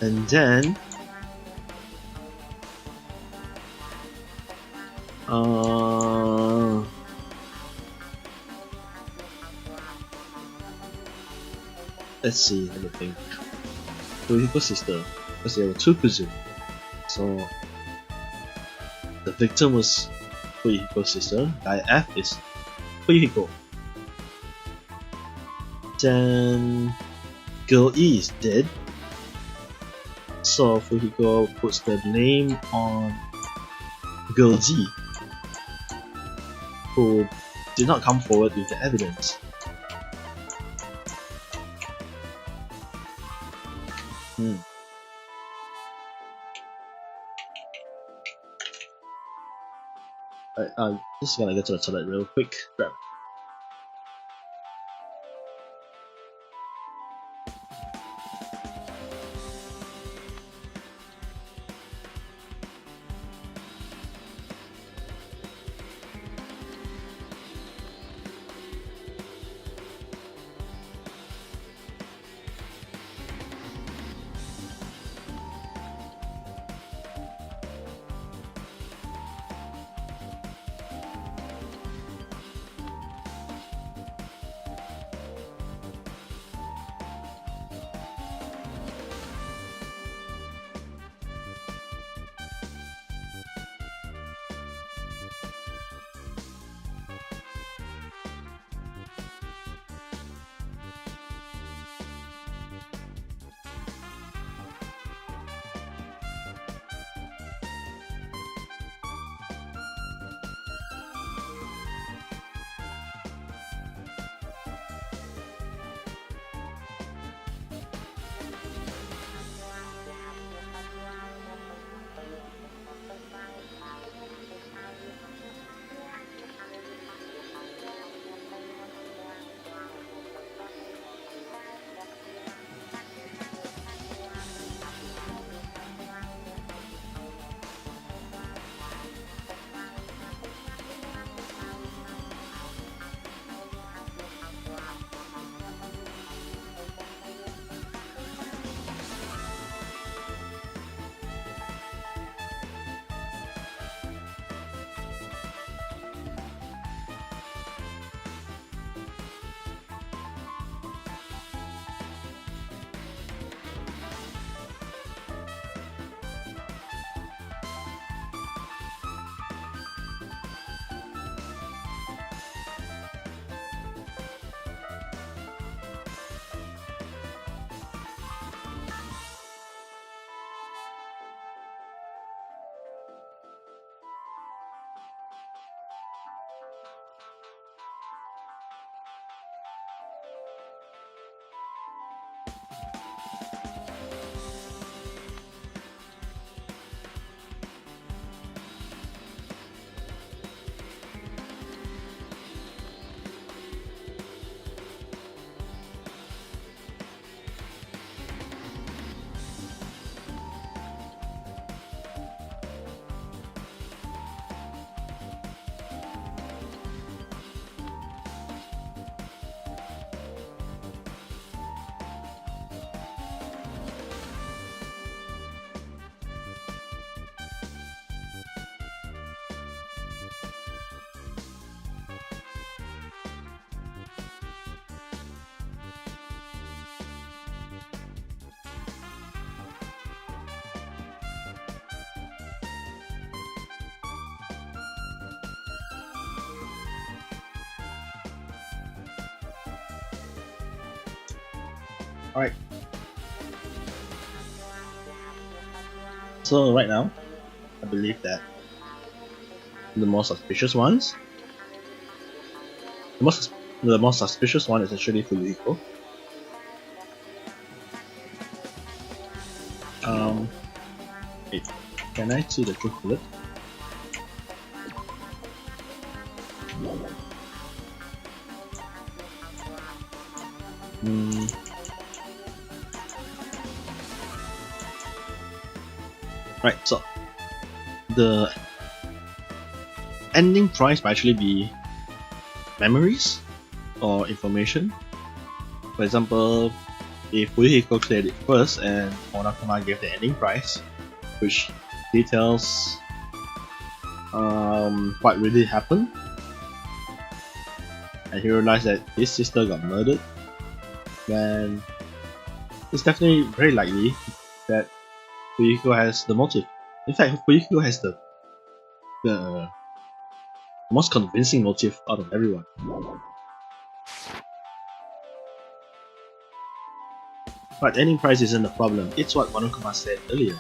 And then let's see, let me think. Fuyuhiko's sister, because there were 2 Kuzumi. So the victim was Fuyuhiko's sister, guy F is Fuyuhiko. Then Girl E is dead. So Fujiko puts the blame on Girl G, who did not come forward with the evidence. I'm just gonna go to the toilet real quick. Grab. Alright. So right now, I believe that the more suspicious ones, the most suspicious one is actually Fujiko. Wait, can I see the truth bullet? Right, so the ending prize might actually be memories or information. For example, if Fujiko cleared it first and Monokuma gave the ending prize, which details what really happened, and he realized that his sister got murdered, then it's definitely very likely that Fujiko has the motive. In fact, Fujiko has the most convincing motive out of everyone. But any price isn't the problem, it's what Monokuma said earlier.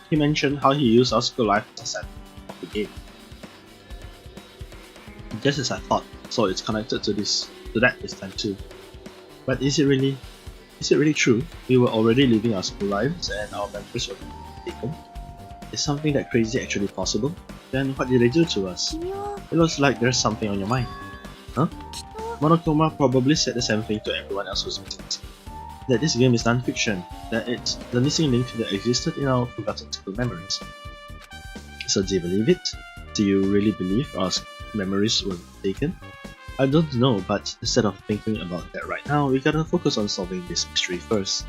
He mentioned how he used our school life as a set of the game. Just as I thought, so it's connected to that this time too. But is it really true? We were already living our school lives and our memories were taken. Is something that crazy actually possible? Then what did they do to us? It looks like there's something on your mind. Huh? Monokuma probably said the same thing to everyone else who's meeting. That this game is non-fiction, that it's the missing link that existed in our forgotten school memories. So do you believe it? Do you really believe our memories were taken? I don't know, but instead of thinking about that right now, we gotta focus on solving this mystery first.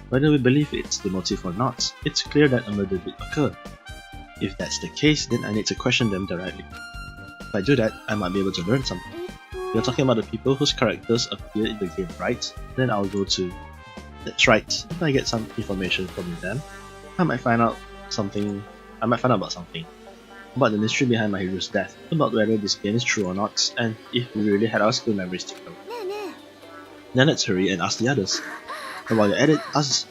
Whether we believe it's the motive or not, it's clear that a murder did occur. If that's the case, then I need to question them directly. If I do that, I might be able to learn something. You're talking about the people whose characters appear in the game, right? Then I'll go to... That's right, if I get some information from them, I might find out about something. About the mystery behind my hero's death, about whether this game is true or not, and if we really had our school memories taken. Then let's hurry and ask the others. And while you're at it, ask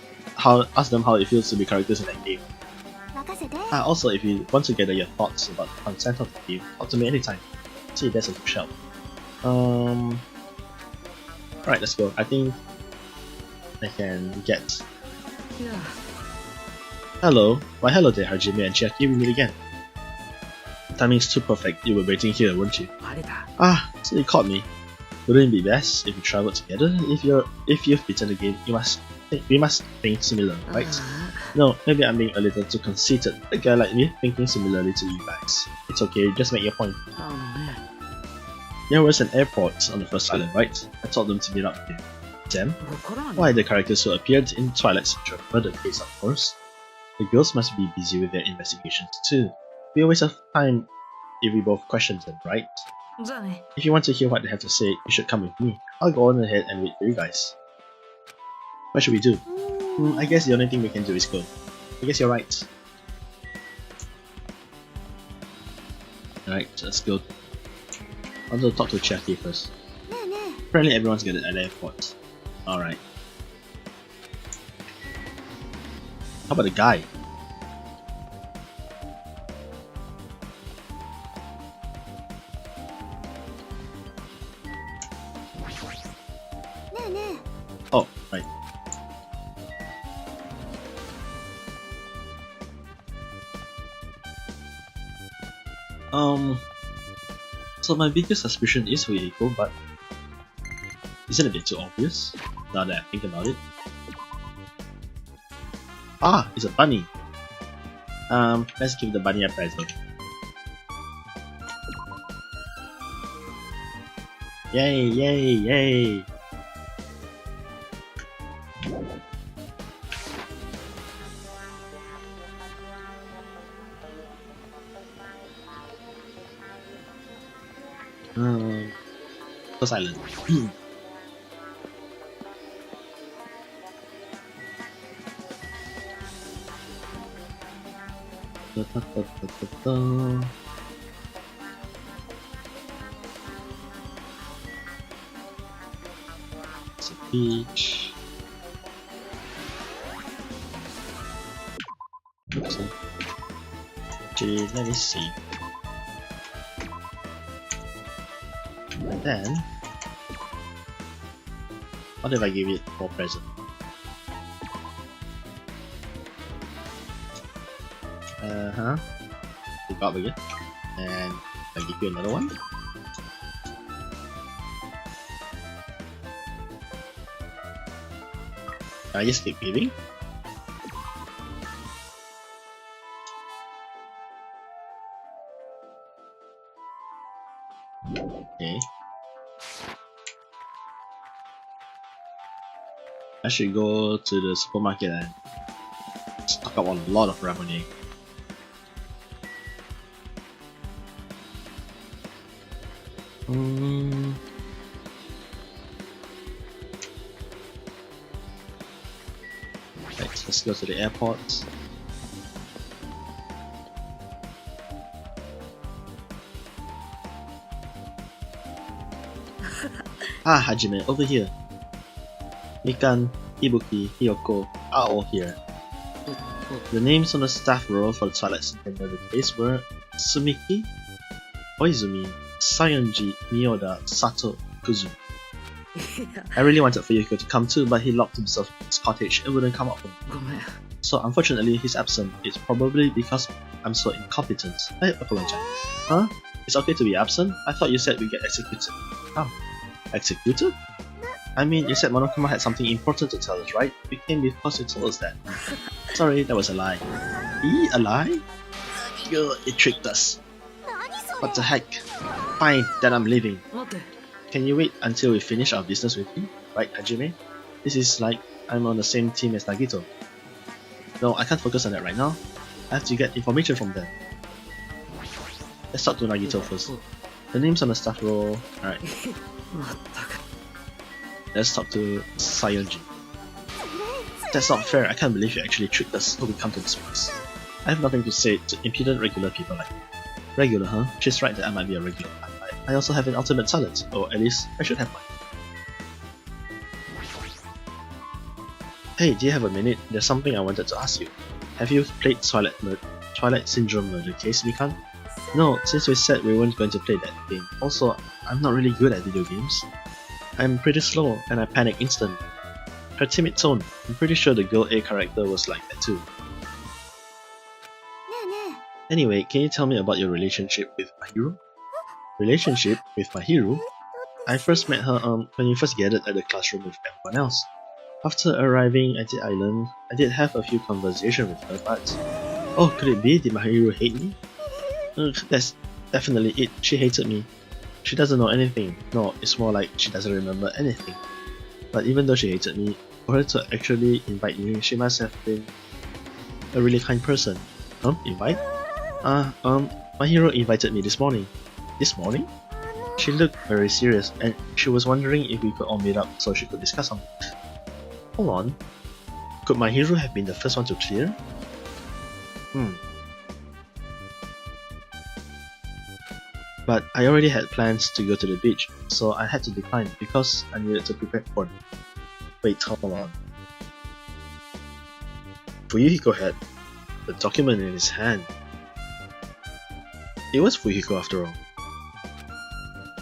them how it feels to be characters in that game. Also, if you want to gather your thoughts about the content of the game, talk to me anytime. See, there's a bookshelf. Right, let's go. I think I can get... Yeah. Hello. Why hello there, Hajime and Chiaki, we meet again. The timing's too perfect. You were waiting here, weren't you? Ah, so you caught me. Wouldn't it be best if we traveled together? If you've beaten the game, we must think similar, right? No, maybe I'm being a little too conceited. A guy like me thinking similarly to you guys. It's okay, just make your point. There was an airport on the first island, right? I told them to meet up here. Them? Why, the characters who appeared in Twilight Central murder case, of course. The girls must be busy with their investigations too. We always have time if we both question them, right? If you want to hear what they have to say, you should come with me. I'll go on ahead and wait for you guys. What should we do? I guess the only thing we can do is go. I guess you're right. Alright, let's go. I want to talk to Chiaki first. Apparently everyone's gathered at the airport. Alright. How about the guy? Oh, right. So my biggest suspicion is Huihiko, but isn't it a bit too obvious now that I think about it? Ah, it's a bunny. Let's give the bunny a present. Yay, yay, yay! So silent. It's a beach. Oops. Actually, let me see. And then, what if I give it for present? Pick up again, and I give you another one. I just keep giving. Okay. I should go to the supermarket and stock up on a lot of ramen. Right, let's go to the airport. Ah, Hajime, over here. Mikan, Ibuki, Hiyoko are all here. The names on the staff roll for the Twilight Syndrome murder case were Sumiki, Koizumi, Sayonji, Miyoda, Sato, Kuzumi. I really wanted Fuyuhiko to come too, but he locked himself in his cottage and wouldn't come out for me. So unfortunately he's absent. It's probably because I'm so incompetent. I apologize. Huh? It's okay to be absent? I thought you said we get executed. How? Executed? I mean, you said Monokuma had something important to tell us, right? We came because you told us that. Sorry, that was a lie. A lie? It tricked us. What the heck? Fine, then I'm leaving. Can you wait until we finish our business with him? Right, Hajime? This is like I'm on the same team as Nagito. No, I can't focus on that right now. I have to get information from them. Let's talk to Nagito first. The names on the staff roll. Alright. Let's talk to Sayonji. That's not fair. I can't believe you actually tricked us so we come to this place. I have nothing to say to impudent regular people like you. Regular, huh? She's right that I might be a regular. I also have an ultimate talent, or at least I should have one. Hey, do you have a minute? There's something I wanted to ask you. Have you played Twilight Syndrome murder case, Mikan? No, since we said we weren't going to play that game. Also, I'm not really good at video games. I'm pretty slow and I panic instantly. Her timid tone, I'm pretty sure the girl A character was like that too. Anyway, can you tell me about your relationship with Mahiru? Relationship with Mahiru? I first met her when we first gathered at the classroom with everyone else. After arriving at the island, I did have a few conversations with her, but... Oh, could it be? Did Mahiru hate me? That's definitely it. She hated me. She doesn't know anything. No, it's more like she doesn't remember anything. But even though she hated me, for her to actually invite me, she must have been a really kind person. Invite? Mahiru invited me this morning. This morning? She looked very serious and she was wondering if we could all meet up so she could discuss something. Hold on. Could Mahiru have been the first one to clear? But I already had plans to go to the beach, so I had to decline because I needed to prepare for it. Wait, hold on. Fuyuhiko had the document in his hand. It was Fuyuhiko after all.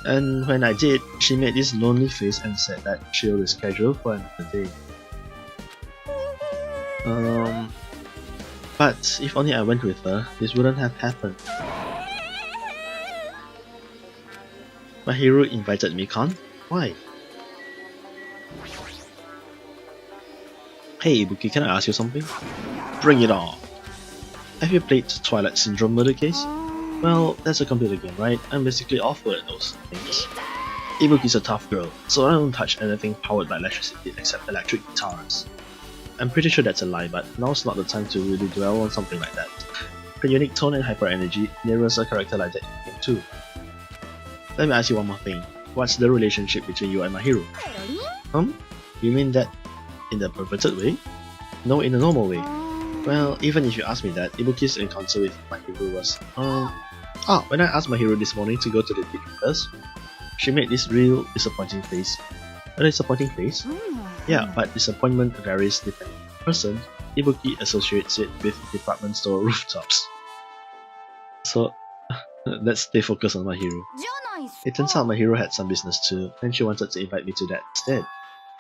And when I did, she made this lonely face and said that she'll reschedule for another day. But if only I went with her, this wouldn't have happened. Mahiru invited me, Khan? Why? Hey Ibuki, can I ask you something? Bring it on! Have you played Twilight Syndrome murder case? Well, that's a computer game, right? I'm basically awful at those things. Ibuki's a tough girl, so I don't touch anything powered by electricity except electric guitars. I'm pretty sure that's a lie, but now's not the time to really dwell on something like that. Her unique tone and hyper energy mirrors a character like that in the game too. Let me ask you one more thing. What's the relationship between you and Mahiru? You mean that in the perverted way? No, in a normal way. Well, even if you ask me that, Ibuki's encounter with Mahiru was... when I asked Mahiru this morning to go to the beach with us, she made this real disappointing face. A disappointing face? Yeah, but disappointment varies depending on the person. Ibuki associates it with department store rooftops. So, let's stay focused on Mahiru. It turns out Mahiru had some business too, and she wanted to invite me to that instead.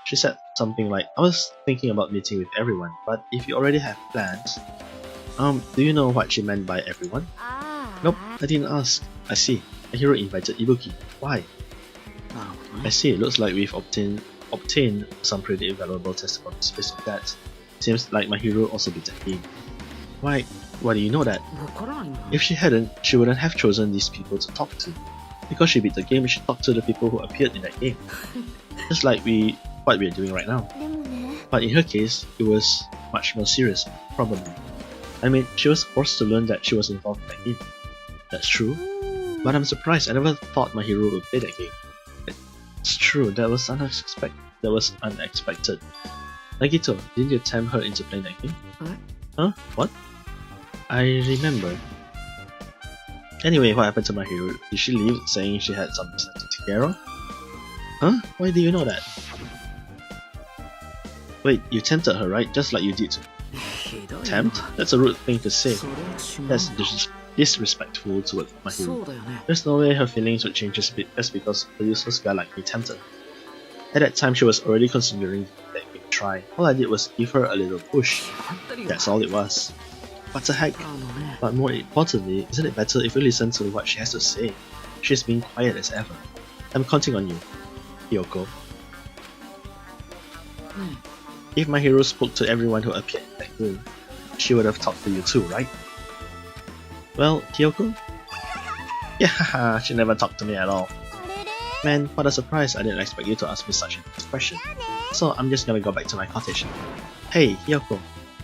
She said something like, I was thinking about meeting with everyone, but if you already have plans... do you know what she meant by everyone? Nope, I didn't ask. I see. Mahiru invited Ibuki. Why? I see, looks like we've obtained some pretty valuable testimonies based on that. Seems like Mahiru also beat that game. Why do you know that? If she hadn't, she wouldn't have chosen these people to talk to. Because she beat the game, she talked to the people who appeared in that game. Just like what we're doing right now. But in her case, it was much more serious, probably. I mean, she was forced to learn that she was involved in that game. That's true. But I'm surprised, I never thought Mahiru would play that game. It's true, that was unexpected. Nagito, didn't you tempt her into playing that game? What? Huh? What? I remember. Anyway, what happened to Mahiru? Did she leave saying she had some business to take care of? Huh? Why do you know that? Wait, you tempted her, right? Just like you did to tempt? That's a rude thing to say. That's disrespectful towards my hero. There's no way her feelings would change just because a useless guy like me tempted her. At that time, she was already considering that big try. All I did was give her a little push. That's all it was. What the heck? But more importantly, isn't it better if we listen to what she has to say? She's being quiet as ever. I'm counting on you, Hiyoko. If my hero spoke to everyone who appeared in that room, she would have talked to you too, right? Well, Hiyoko? Yeah, haha, she never talked to me at all. Man, what a surprise, I didn't expect you to ask me such a question. So I'm just gonna go back to my cottage. Hey, Hiyoko.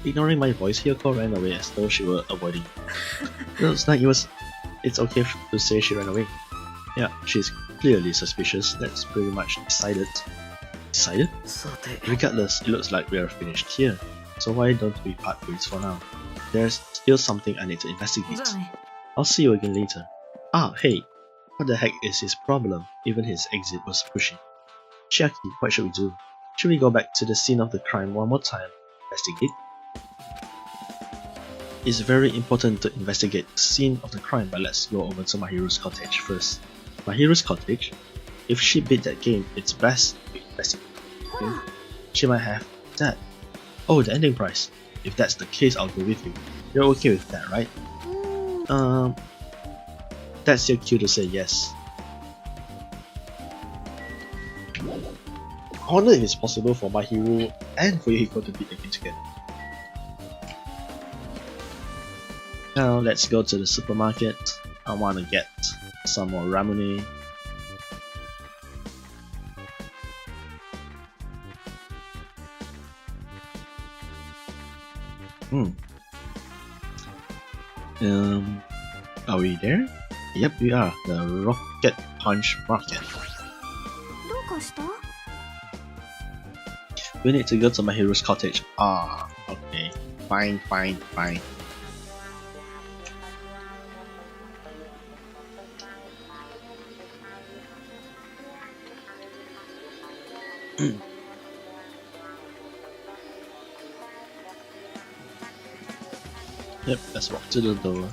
Ignoring my voice, Hiyoko ran away as though she were avoiding me. Looks like it's okay to say she ran away. Yeah, she's clearly suspicious, that's pretty much decided. Decided? Regardless, it looks like we are finished here. So why don't we part ways for now? There's still something I need to investigate. I'll see you again later. Ah, hey. What the heck is his problem? Even his exit was pushy. Chiaki, what should we do? Should we go back to the scene of the crime one more time? Investigate? It's very important to investigate the scene of the crime, but let's go over to Mahiru's cottage first. Mahiru's cottage? If she beat that game, it's best we investigate. She might have that. Oh, the ending prize. If that's the case, I'll go with you. You're okay with that, right? That's your cue to say yes. I wonder if it's possible for my hero and for Yuriko to beat the game together. Now let's go to the supermarket. I want to get some more ramen. Are we there? Yep, we are. The Rocket Punch Market. We need to go to my hero's cottage. Ah, okay. Fine. Yep, let's walk to the door.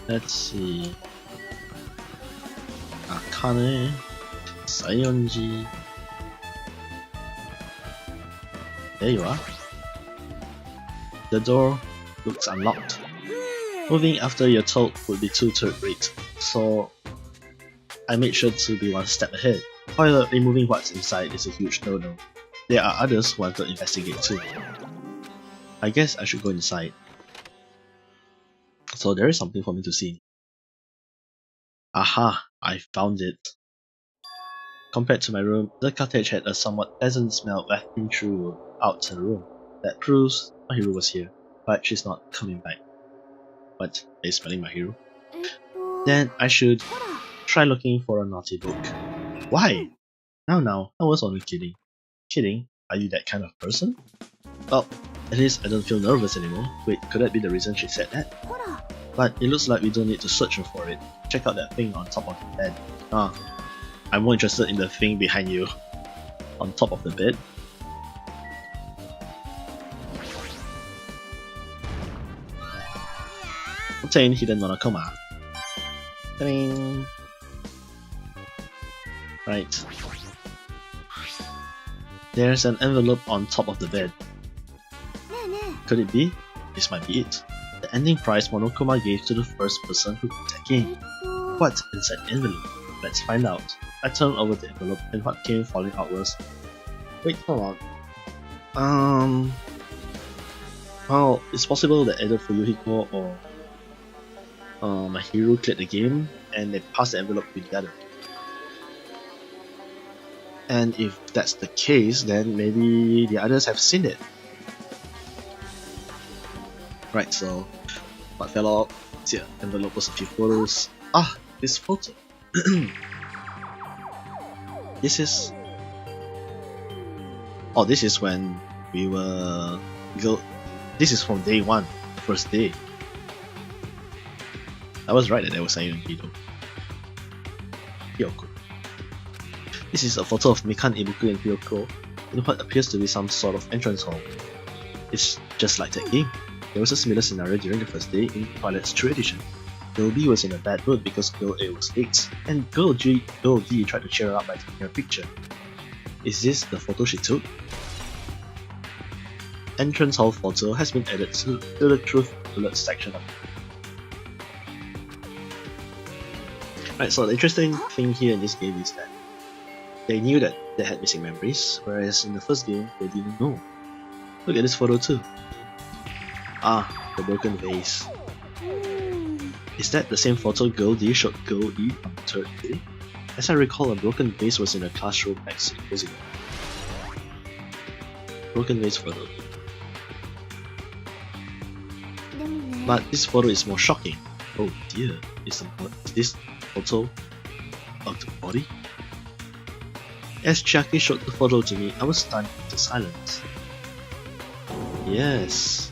Let's see. Akane, Sayonji. There you are. The door looks unlocked. Moving after you're told would be too third-rate, so I made sure to be one step ahead. However, removing what's inside is a huge no-no. There are others who want to investigate too. I guess I should go inside. So there is something for me to see. Aha! I found it. Compared to my room, the cottage had a somewhat pleasant smell wafting throughout the room. That proves my hero was here, but she's not coming back. What? Are you smelling my hero? Then I should try looking for a naughty book. Why? Now, I was only kidding. Kidding? Are you that kind of person? Well, at least I don't feel nervous anymore. Wait, could that be the reason she said that? But it looks like we don't need to search her for it. Check out that thing on top of the bed. I'm more interested in the thing behind you. On top of the bed. Obtain hidden monokuma. Ta-ding! Right. There's an envelope on top of the bed. Could it be? This might be it. The ending prize Monokuma gave to the first person who beat that game. What's inside the envelope? Let's find out. I turned over the envelope and what came falling out was... Wait, hold on. Well, it's possible that either Fuyuhiko or my hero cleared the game and they passed the envelope to the other. And if that's the case, then maybe the others have seen it. Right, so what fell out? Here, envelope was a few photos. Ah, this photo. This is when we were this is from day one, first day. I was right that there was Silent Hill. Hyoko. This is a photo of Mikan, Ibuku, and Hyoko in what appears to be some sort of entrance hall. It's just like that game. There was a similar scenario during the first day in Twilight's True Edition. Girl B was in a bad mood because Girl A was late, and Girl D tried to cheer her up by taking a picture. Is this the photo she took? Entrance hall photo has been added to the truth alert section of it. Right, so the interesting thing here in this game is that they knew that they had missing memories, whereas in the first game they didn't know. Look at this photo too. Ah, the broken vase. Is that the same photo Girl D showed Girl E on the third day? As I recall, a broken vase was in a classroom next years ago. Broken vase photo. But this photo is more shocking. Oh dear, is this photo of the body? As Chiaki showed the photo to me, I was stunned into silence. Yes.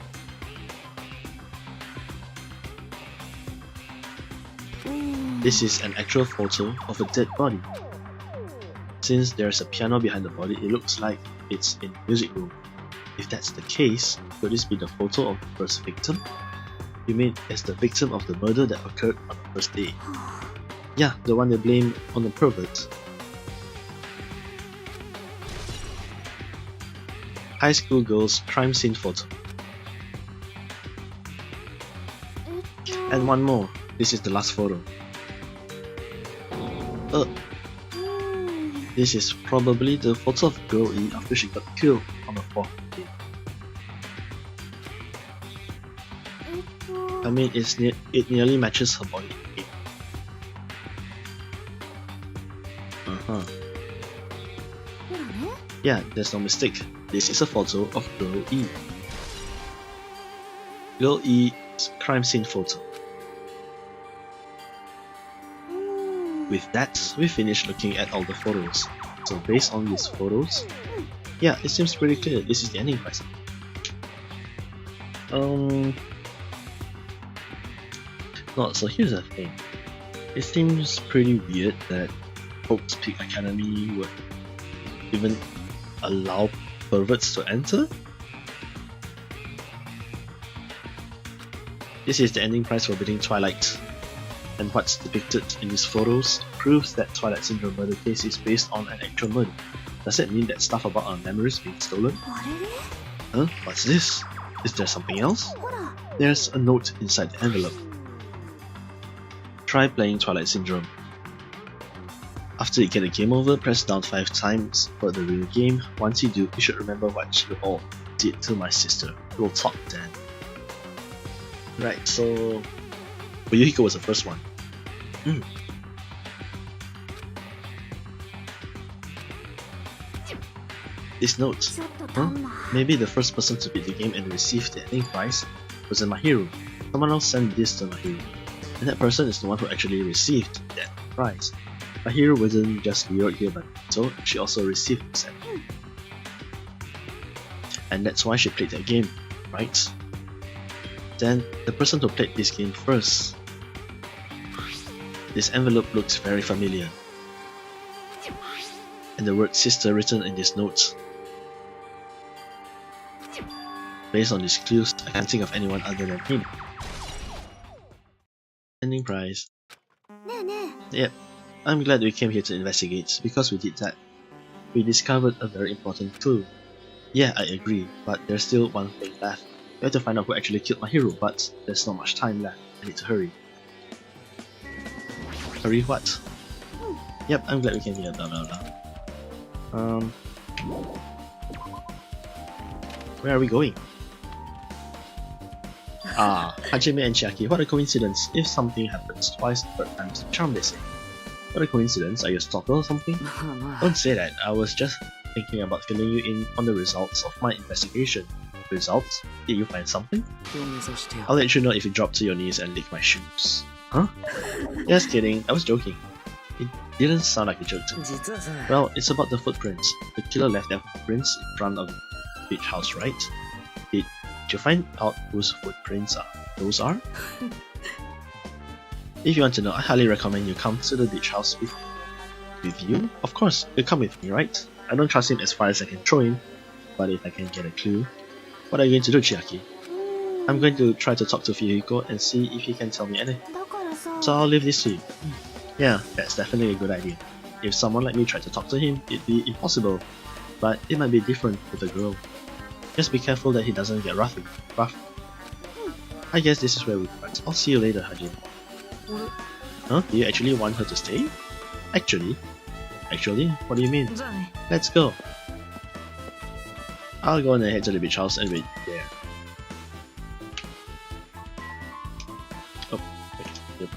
This is an actual photo of a dead body. Since there's a piano behind the body, it looks like it's in the music room. If that's the case, could this be the photo of the first victim? You mean as the victim of the murder that occurred on the first day? Yeah, the one they blame on the pervert. High school girl's crime scene photo. And one more. This is the last photo. This is probably the photo of Girl E after she got killed on the fourth day. I mean, it nearly matches her body. Yeah, there's no mistake. This is a photo of Girl E. Girl E's crime scene photo. With that, we finished looking at all the photos. So based on these photos, yeah, it seems pretty clear this is the ending price. No, so here's the thing. It seems pretty weird that Hope's Peak Academy would even allow perverts to enter. This is the ending price for beating Twilight, and what's depicted in these photos proves that Twilight Syndrome murder case is based on an actual murder. Does that mean that stuff about our memories being stolen? Huh? What's this? Is there something else? There's a note inside the envelope. Try playing Twilight Syndrome. After you get the game over, press down 5 times for the real game. Once you do, you should remember what you all did to my sister. We'll talk then. Right, so Yukiko was the first one. This note. Huh? Maybe the first person to beat the game and receive the ending prize wasn't my hero. Someone else sent this to my hero. And that person is the one who actually received that prize. My hero wasn't just lured here by Naruto, she also received the set. And that's why she played that game, right? Then, the person who played this game first. This envelope looks very familiar. And the word sister written in this note. Based on these clues, I can't think of anyone other than him. Ending prize. Yep, I'm glad we came here to investigate, because we did that. We discovered a very important clue. Yeah, I agree, but there's still one thing left. We have to find out who actually killed my hero, but there's not much time left. I need to hurry. Hurry what? Yep, I'm glad we came here, blah blah blah. Where are we going? Ah, Hajime and Chiaki, what a coincidence. If something happens twice, the third time's the charm, they say. What a coincidence, are you a stalker or something? Don't say that, I was just thinking about filling you in on the results of my investigation. Results? Did you find something? I'll let you know if you drop to your knees and lick my shoes. Huh? Just kidding, I was joking. It didn't sound like a joke to me. Well, it's about the footprints. The killer left their footprints in front of the beach house, right? Did you find out whose footprints those are? If you want to know, I highly recommend you come to the beach house with you. Of course, you come with me, right? I don't trust him as far as I can throw him, but if I can get a clue. What are you going to do, Chiaki? I'm going to try to talk to Fuyuhiko and see if he can tell me anything. So I'll leave this to you. Yeah, that's definitely a good idea. If someone like me tried to talk to him, it'd be impossible. But it might be different with a girl. Just be careful that he doesn't get rough. I guess this is where we part. I'll see you later, Hajin. Huh? Do you actually want her to stay? Actually? What do you mean? Let's go. I'll go and head to the beach house and wait there. Oh, wait, yep.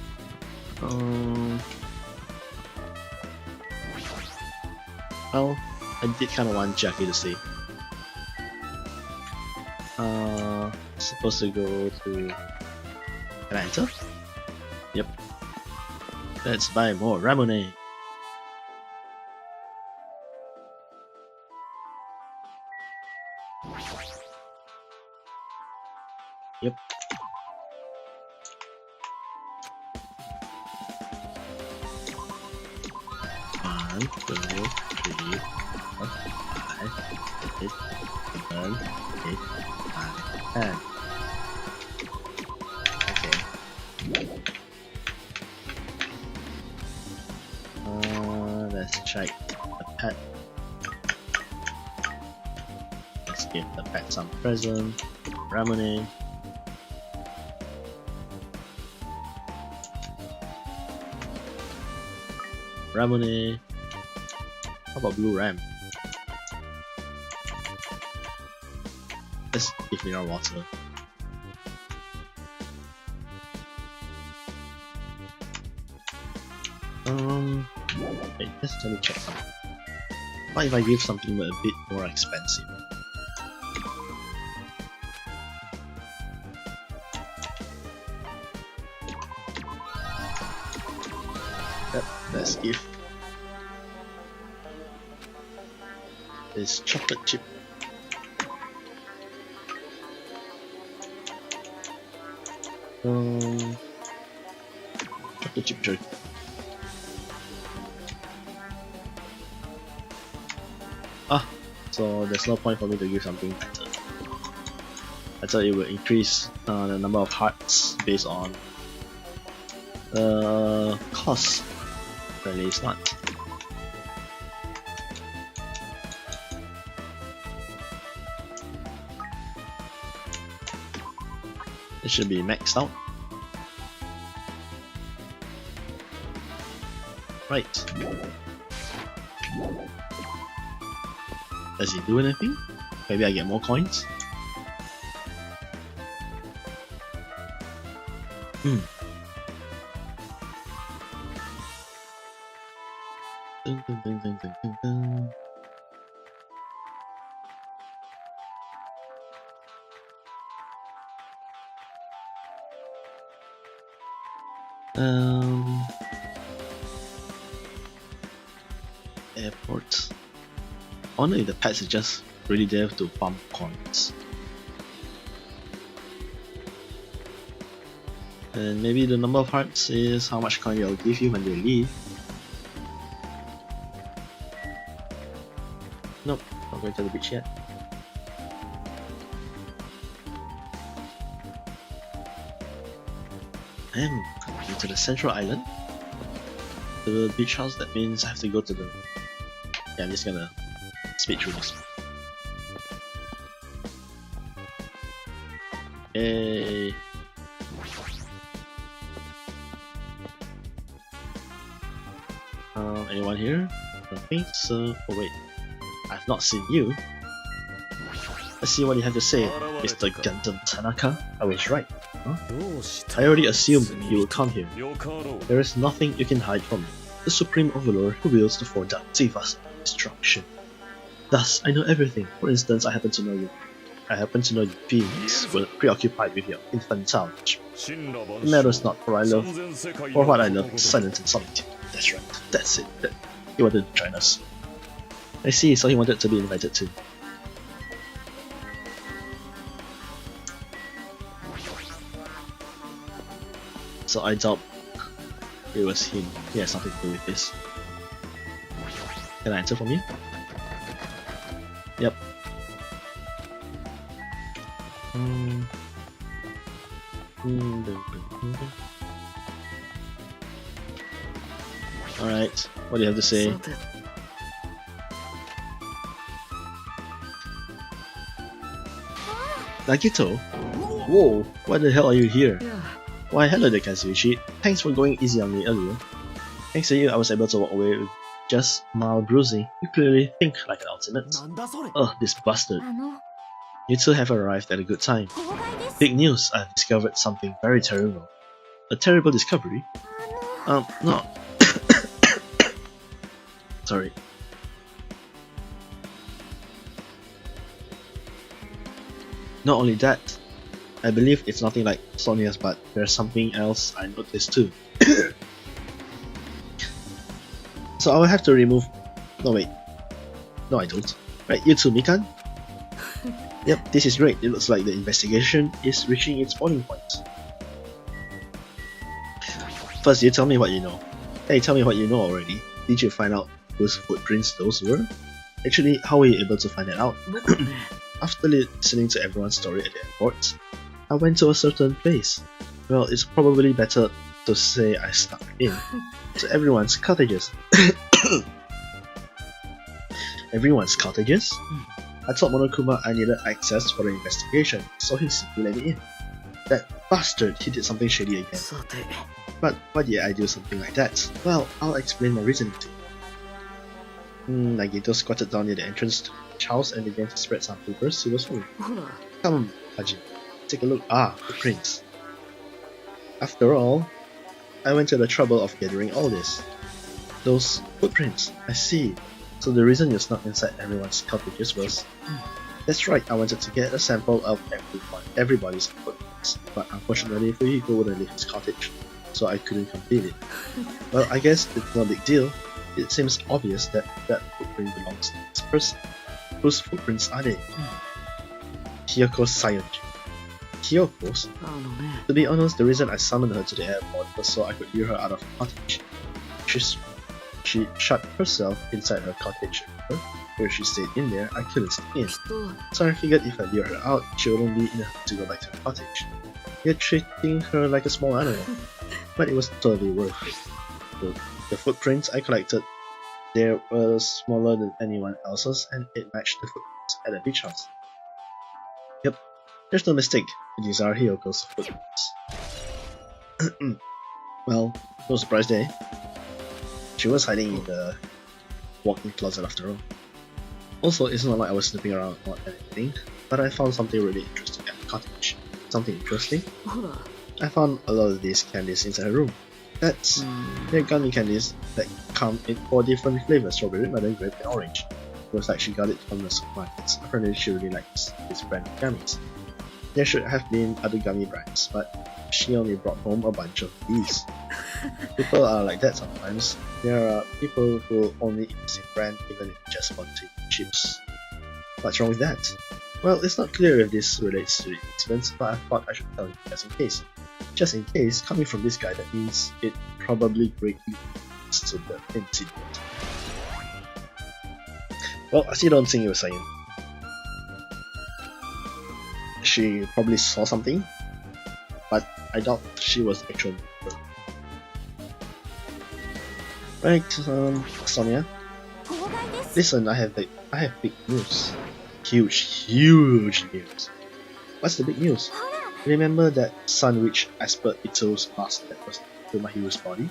Well, I did kind of want Jackie to stay. Supposed to go to... Can I enter? Yep. Let's buy more ramen. Yep. 1, 2, 3, 4, 5, 6, 7, 8, 9, 10. Okay. Let's check the pet. Let's give the pet some present. Ramune. Ramune. How about blue ram? Let's give me our water. Wait, just let me check something. What if I give something a bit more expensive? Let's give this chocolate chip. Chocolate chip jerky. So there's no point for me to give something better. I thought it will increase the number of hearts based on cost. Apparently it's not. It should be maxed out. Right. Does he do anything? Maybe I get more coins? Dun, dun, dun, dun, dun, dun, dun. Airport. I wonder if the pets are just really there to pump coins. And maybe the number of hearts is how much coin they'll give you when they leave. Nope, not going to the beach yet. And into the central island. The beach house, that means I have to go to the... Yeah, I'm just gonna speed through this. Hey. Anyone here? I don't think so. Oh wait, I've not seen you. Let's see what you have to say, Mr. Gundam Tanaka. I was right. Huh? I already assumed you would come here. There is nothing you can hide from me. The Supreme Overlord who wields the 4 dark Tivas of destruction. Thus, I know everything. For instance, I happen to know you. I happen to know you beings were preoccupied with your infantile nature. It matters not, for what I love is silence and solitude. That's right, that's it. He wanted to join us. I see, so he wanted to be invited too. So I doubt it was him. He has something to do with this. Can I answer from you? Yep. Alright, what do you have to say? Nagito? Whoa, why the hell are you here? Why hello there, Kazuichi. Thanks for going easy on me earlier. Thanks to you, I was able to walk away with just mild bruising. You clearly think like an ultimate. Ugh, this bastard. You two have arrived at a good time. Big news, I've discovered something very terrible. A terrible discovery? No. Sorry. Not only that, I believe it's nothing like Sonia's, but there's something else I noticed too. So I will have to remove... No wait. No I don't. Right, you too, Mikan? Yep, this is great. It looks like the investigation is reaching its boiling point. First, you tell me what you know. Hey, tell me what you know already. Did you find out whose footprints those were? Actually, how were you able to find it out? After listening to everyone's story at the airport, I went to a certain place. Well, it's probably better to say I snuck in to everyone's cottages. Everyone's cottages? I told Monokuma I needed access for the investigation, so he simply let me in. That bastard, he did something shady again. But why did I do something like that? Well, I'll explain my reasoning to you. Nagito squatted down near the entrance to the house and began to spread some papers he was holding. Come, Haji, take a look. Ah, footprints. After all, I went to the trouble of gathering all this. Those footprints, I see. So the reason you snuck inside everyone's cottages was... That's right, I wanted to get a sample of everybody's footprints, but unfortunately Fujiko wouldn't leave his cottage, so I couldn't complete it. Well, I guess it's no big deal. It seems obvious that that footprint belongs to this person. Whose footprints are they? Hyoko's Sayonji. Hyoko's? To be honest, the reason I summoned her to the airport was so I could lure her out of her cottage. She shut herself inside her cottage, where she stayed in there. I couldn't stay in. So I figured if I lure her out, she wouldn't be in a hurry to go back to her cottage. You're treating her like a small animal. But it was totally worth it. The footprints I collected, they were smaller than anyone else's, and it matched the footprints at the beach house. Yep, there's no mistake. These are Hyoko's footprints. Well, no surprise there. She was hiding in the walk-in closet after all. Also, it's not like I was snooping around or anything, but I found something really interesting at the cottage. Something interesting? I found a lot of these candies inside her room. They're gummy candies that come in 4 different flavors: strawberry, melon, grape, and orange. It was like she got it from the supermarkets. Apparently she really likes this brand of gummies. There should have been other gummy brands, but she only brought home a bunch of these. People are like that sometimes. There are people who only eat the same brand even if just want to eat chips. What's wrong with that? Well, it's not clear if this relates to the incident, but I thought I should tell you just in case. Just in case, coming from this guy, that means it probably greatly relates to the incident. Well, I still don't think you were saying. She probably saw something, but I doubt she was actually. Right, Sonia. Listen, I have big news. Huge news. What's the big news? Remember that Sun-Witch Esper Ito's mask that was to my hero's body?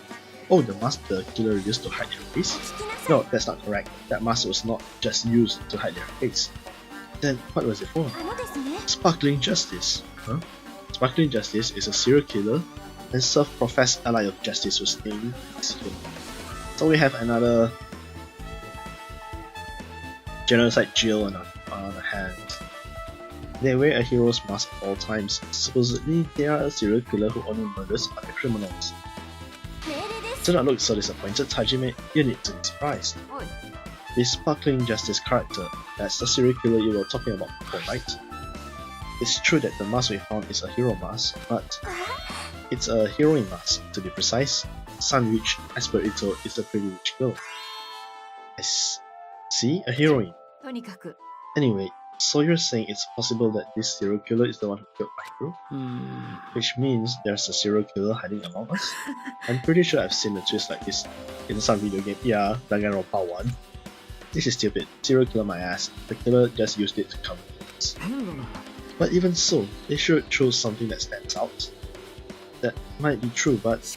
Oh, the mask the killer used to hide their face? No, that's not correct. That mask was not just used to hide their face. Then what was it for? Sparkling Justice. Huh? Sparkling Justice is a serial killer and self-professed ally of justice whose name is Hero. So we have another genocide Jill on our hands. They wear a hero's mask at all times. Supposedly, they are a serial killer who only murders other criminals. Do not look so disappointed, Hajime. You need to be surprised. This Sparkling Justice character, that's the serial killer you were talking about before, right? It's true that the mask we found is a hero mask, but it's a heroine mask, to be precise. Sun-Witch Esperito is a pretty rich girl. See? A heroine. Anyway, so you're saying it's possible that this serial killer is the one who killed my hero? Which means there's a serial killer hiding among us? I'm pretty sure I've seen a twist like this in some video game. Yeah, Danganronpa 1. This is stupid. Serial killer my ass. The killer just used it to cover things. But even so, they should choose something that stands out. That might be true, but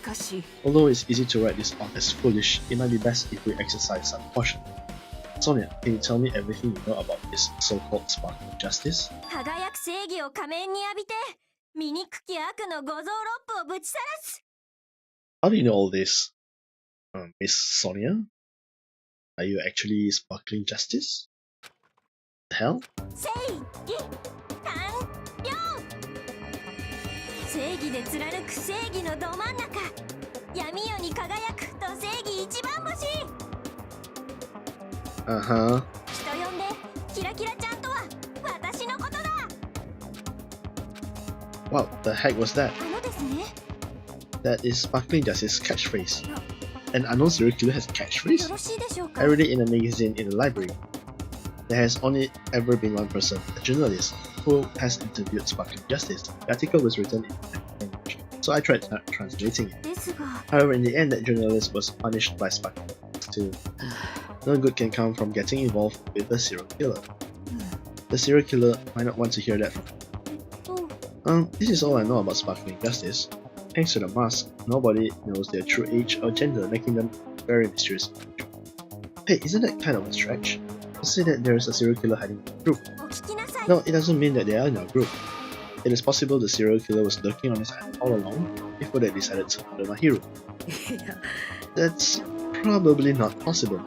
although it's easy to write this off as foolish, it might be best if we exercise some caution. Sonia, can you tell me everything you know about this so-called sparkling justice? How do you know all this, Miss Sonia? Are you actually sparkling justice? The hell? Uh-huh. What the heck was that? That is Sparkling Justice's catchphrase. An unknown serial killer has a catchphrase? I read it in a magazine in the library. There has only ever been one person, a journalist, who has interviewed Sparkling Justice. The article was written in English, so I tried translating it. However, in the end, that journalist was punished by Sparkling Justice too. No good can come from getting involved with the serial killer. The serial killer might not want to hear that from me. This is all I know about Sparkling Justice. Thanks to the mask, nobody knows their true age or gender, making them very mysterious. Hey, isn't that kind of a stretch? To say that there is a serial killer hiding in the group. No, it doesn't mean that they are in our group. It is possible the serial killer was lurking on his island all along before they decided to murder my hero. That's probably not possible.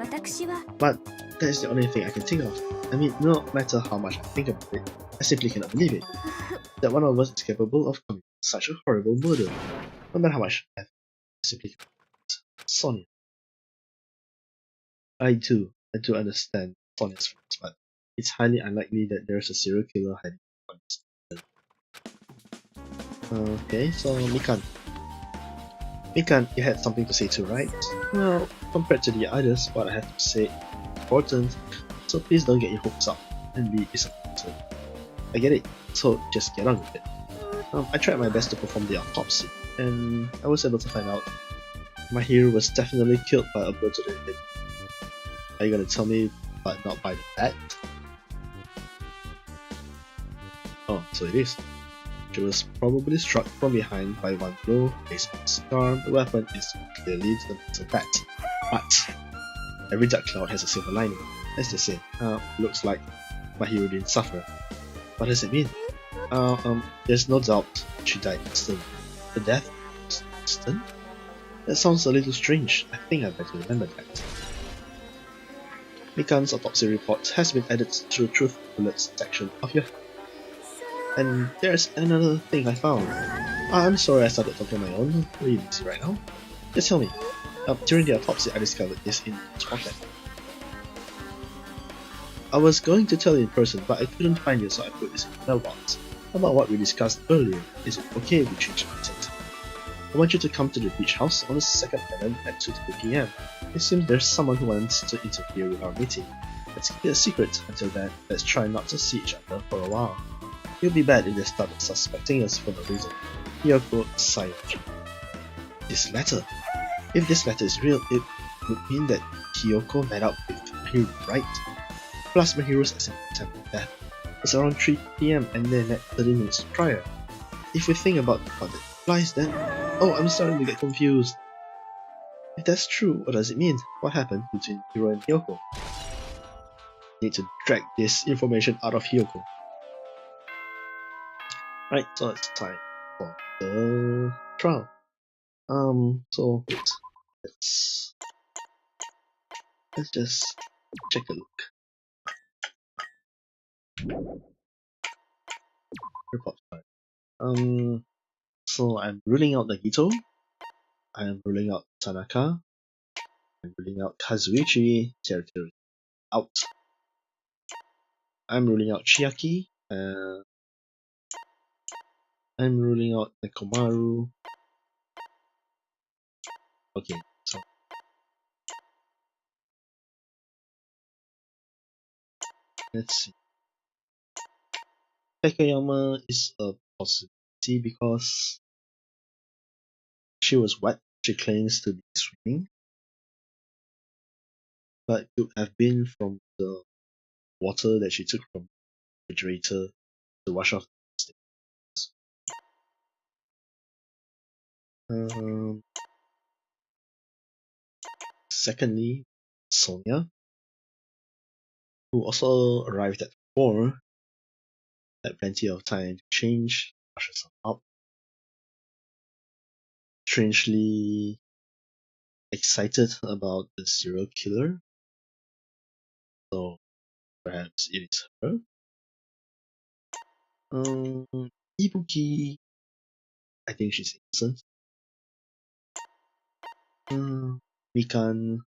But that is the only thing I can think of. I mean, no matter how much I think about it, I simply cannot believe it. That one of us is capable of committing such a horrible murder. No matter how much I simply cannot. Sonia. I do understand Sonia's feelings, but it's highly unlikely that there's a serial killer hiding on this island. Okay, so Mikan. Mikan, you had something to say too, right? Well, compared to the others, what I have to say is important, so please don't get your hopes up and be disappointed. I get it, so just get on with it. I tried my best to perform the autopsy, and I was able to find out my hero was definitely killed by a blow to the head. Are you gonna tell me but not by the bat? Oh, so it is. She was probably struck from behind by one blow. Based on the scar, the weapon is clearly the metal bat. But every dark cloud has a silver lining, as they say. Looks like my hero didn't suffer. What does it mean? There's no doubt she died instantly. The death was instant? That sounds a little strange. I think I better remember that. Mikan's autopsy report has been added to the truth bullets section of your. And there's another thing I found. I'm sorry I started talking on my own. Really busy right now. Just tell me. During the autopsy, I discovered this in his pocket. I was going to tell you in person, but I couldn't find you, so I put this in the mailbox. About what we discussed earlier, is it okay if we change the date? I want you to come to the beach house on the second island at 2:30 PM. It seems there's someone who wants to interfere with our meeting. Let's keep it a secret until then. Let's try not to see each other for a while. It would be bad if they started suspecting us for no reason. Hiyoko sighed. This letter. If this letter is real, it would mean that Hiyoko met up with Mahiro, right? Plus Mahiro's attempt at death was around 3 PM and they met 30 minutes prior. If we think about what that implies, then... Oh, I'm starting to get confused. If that's true, what does it mean? What happened between Hiro and Hiyoko? I need to drag this information out of Hiyoko. Right, so it's time for the trial. So let's just check a look. Report time. So I'm ruling out Nagito. I'm ruling out Tanaka. I'm ruling out Kazuichi. Territory out. I'm ruling out Chiaki. I'm ruling out Nekomaru. Okay, so let's see. Takayama is a possibility because she was wet. She claims to be swimming, but could have been from the water that she took from the refrigerator to wash off the stains. Secondly, Sonia, who also arrived at 4, had plenty of time to change, wash herself up. Strangely excited about the serial killer, so perhaps it is her. Ibuki, I think she's innocent. Mikan,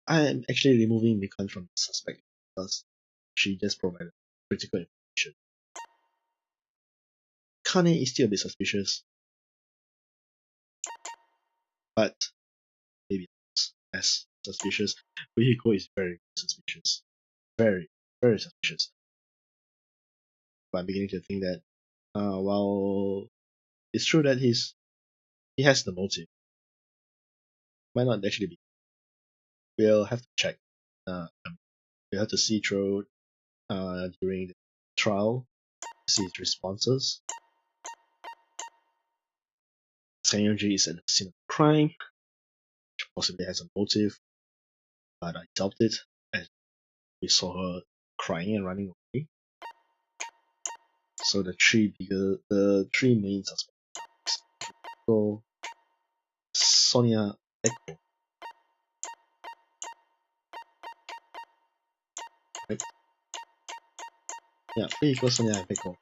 I am actually removing Mikan from the suspect because she just provided critical information. Kane is still a bit suspicious, but maybe not as suspicious. Fujiko is very suspicious. Very, very suspicious. But I'm beginning to think that while it's true that he has the motive, might not actually be. We'll have to check. We'll have to see through during the trial, see his responses. Sanyoji is at the scene of the crime. She possibly has a motive, but I doubt it, as we saw her crying and running away. So the three main suspects. So Sonia Echo. Right? Yeah, Fujiko, Sonia, and Echo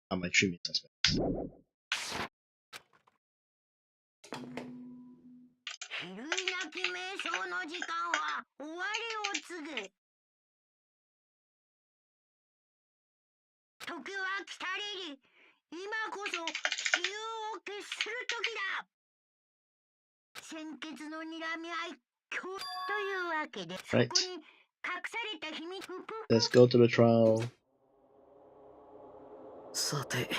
are my three main suspects. 比類なき名称の時間は終わりを告げ。時は来たりり、今こそ死憂を決する時だ。鮮血の睨み合い、というわけで、そこに隠された秘密。Let's go to the trial. さて。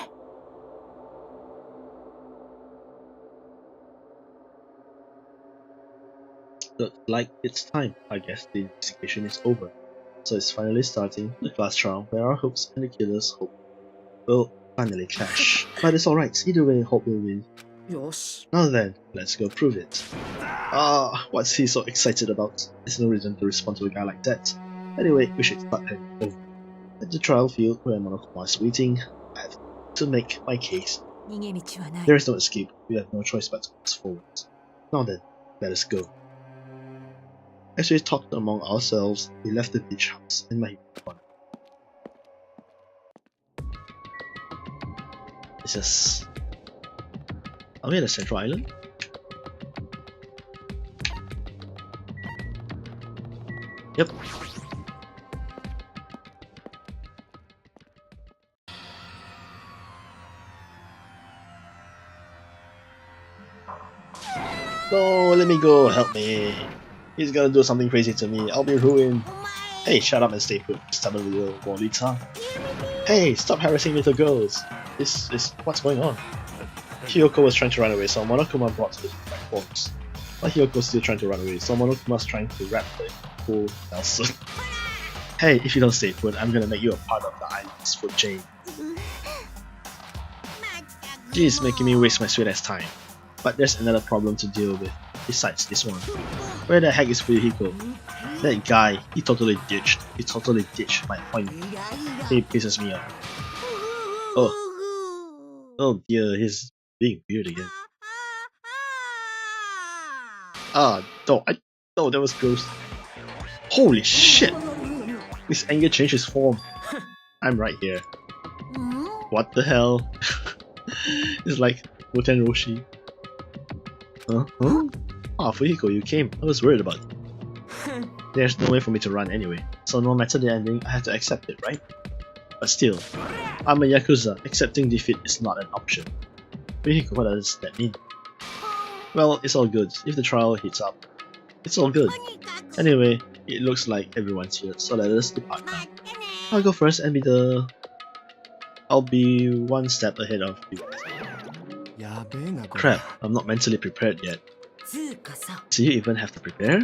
Looks like it's time. I guess the investigation is over. So it's finally starting, the class trial, where our hopes and the killer's hope will finally clash. But it's alright, either way, hope will win. Yosh. Now then, let's go prove it. What's he so excited about? There's no reason to respond to a guy like that. Anyway, we should start heading over. At the trial field where Monokuma is waiting, I have to make my case. There is no escape, we have no choice but to press forward. Now then, let us go. As we talked among ourselves, we left the beach house in my corner. Is this... Are we at a central island? Yep. No, let me go, help me. He's gonna do something crazy to me, I'll be ruined. Hey, shut up and stay put, stubborn little Walita. Hey, stop harassing little girls. What's going on? Hiyoko was trying to run away, so Monokuma brought the platforms. But Hiyoko's still trying to run away, so Monokuma's trying to wrap the poor Nelson. Hey, if you don't stay put, I'm gonna make you a part of the island's food chain. Geez, making me waste my sweet ass time. But there's another problem to deal with, besides this one. Where the heck is Fujiko? That guy, he totally ditched my appointment. He pisses me off. Oh dear, he's being weird again. No, that was gross. Holy shit! His anger changed his form. I'm right here. What the hell? It's like Moten Roshi. Huh? Fujiko, you came. I was worried about you. There's no way for me to run anyway, so no matter the ending, I have to accept it, right? But still, I'm a Yakuza. Accepting defeat is not an option. Vehicle, what does that mean? Well, it's all good. If the trial heats up, it's all good. Anyway, it looks like everyone's here, so let us depart now. I'll go first and I'll be one step ahead of you. Crap, I'm not mentally prepared yet. Do you even have to prepare?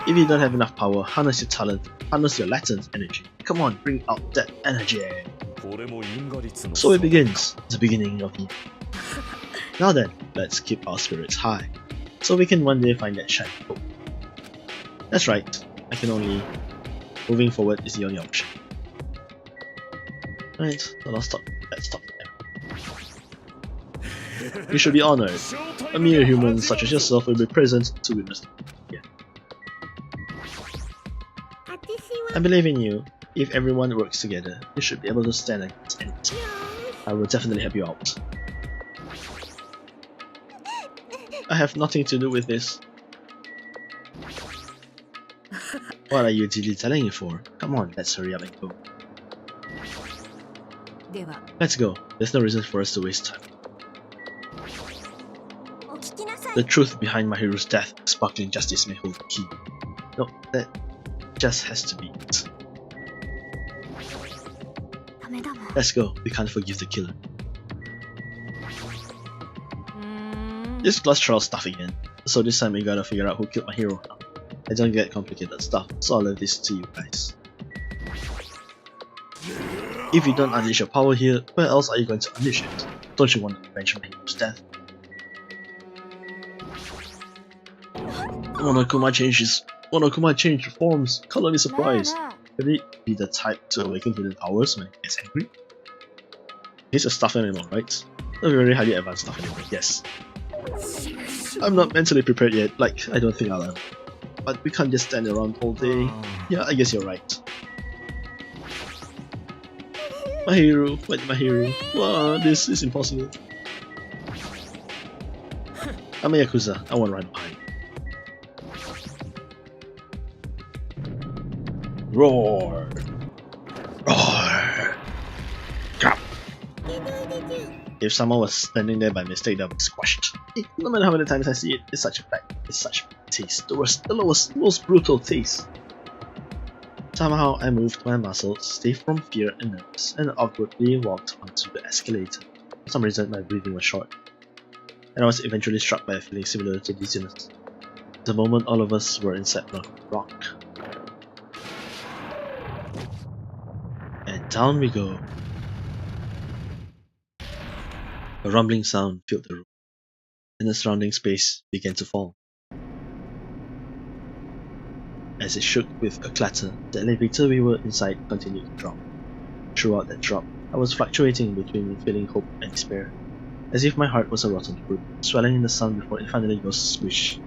If you don't have enough power, harness your talent, harness your latent energy. Come on, bring out that energy. So it begins, the beginning of the end. Now then, let's keep our spirits high, so we can one day find that shining hope. That's right, moving forward is the only option. Right, so let's stop there. You should be honored. A mere human such as yourself will be present to witness the yeah. I believe in you. If everyone works together, you should be able to stand against enemies. I will definitely help you out. I have nothing to do with this. What are you dilly-dallying for? Come on, let's hurry up and go. Let's go. There's no reason for us to waste time. The truth behind Mahiru's death, sparkling justice may hold the key. No, that just has to be it. Let's go. We can't forgive the killer. This glass trial stuff again. So this time we gotta figure out who killed my hero. I don't get complicated stuff, so I'll leave this to you guys. If you don't unleash your power here, where else are you going to unleash it? Don't you want to avenge my hero's death? Monokuma changed forms. Color me surprised. Could he be the type to awaken hidden powers when he gets angry? He's a stuffed animal, right? A very highly advanced stuffed animal, yes. I'm not mentally prepared yet, like, I don't think I'll am. But we can't just stand around all day. Yeah, I guess you're right. My hero, wow, this is impossible. I'm a Yakuza, I won't run behind. Roar! Roar! Crap! If someone was standing there by mistake, they'll be squashed. No matter how many times I see it, it's such a bad taste. The most brutal taste. Somehow I moved my muscles, stiff from fear and nerves, and awkwardly walked onto the escalator. For some reason my breathing was short, and I was eventually struck by a feeling similar to dizziness. The moment all of us were inside the rock. And down we go. A rumbling sound filled the room, and the surrounding space began to fall. As it shook with a clatter, the elevator we were inside continued to drop. Throughout that drop, I was fluctuating between feeling hope and despair, as if my heart was a rotten fruit, swelling in the sun before it finally goes swish.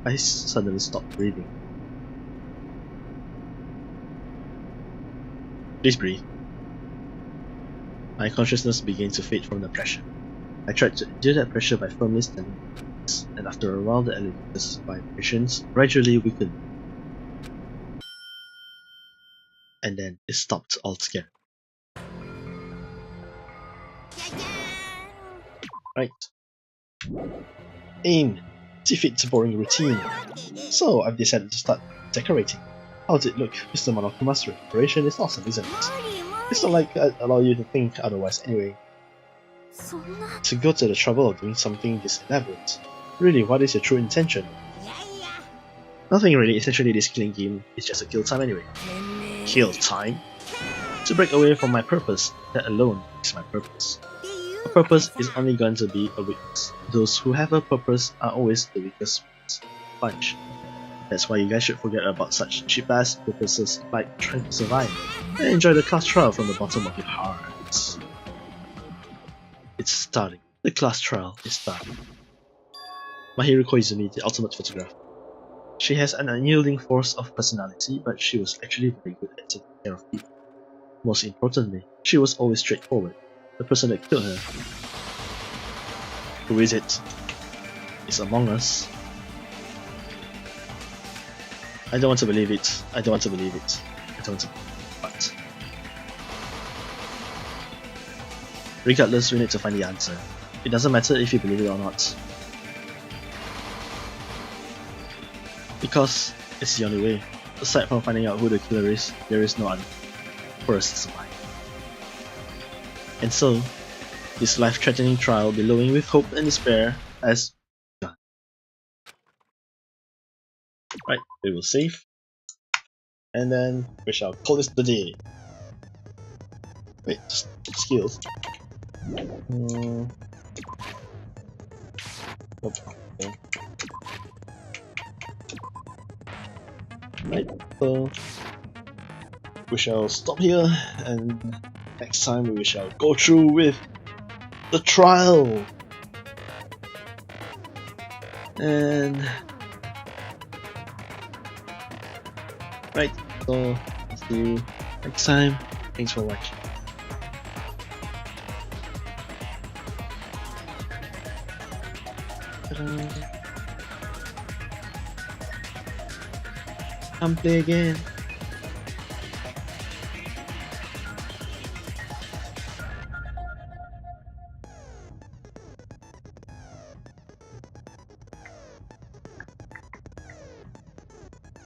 I suddenly stopped breathing. Please breathe. My consciousness began to fade from the pressure. I tried to endure that pressure by firmly standing, and after a while the elevator's vibrations gradually weakened. And then it stopped altogether. Right. Aim! Defeat the boring routine. So I've decided to start decorating. How's it look? Mr. Monokuma's reparation is awesome, isn't it? It's not like I'd allow you to think otherwise anyway. To go to the trouble of doing something this elaborate. Really, what is your true intention? Nothing really, essentially this killing game is just a kill time anyway. Kill time? To break away from my purpose, that alone is my purpose. A purpose is only going to be a weakness. Those who have a purpose are always the weakest bunch. That's why you guys should forget about such cheap-ass purposes like trying to survive, and enjoy the class trial from the bottom of your heart. It's starting. The class trial is starting. Mahiru Koizumi, the ultimate photographer. She has an unyielding force of personality, but she was actually very good at taking care of people. Most importantly, she was always straightforward. The person that killed her. Who is it? It's among us. I don't want to believe it. I don't want to believe it. I don't want to believe it. But regardless, we need to find the answer. It doesn't matter if you believe it or not. Because it's the only way. Aside from finding out who the killer is, there is no other for us to survive. And so, this life-threatening trial billowing with hope and despair has begun. Right, we will save. And then we shall call this the day. Wait, just skills. Okay. Right, so we shall stop here, and next time we shall go through with the trial. And right, so see you next time. Thanks for watching. Ta-da. Come play again.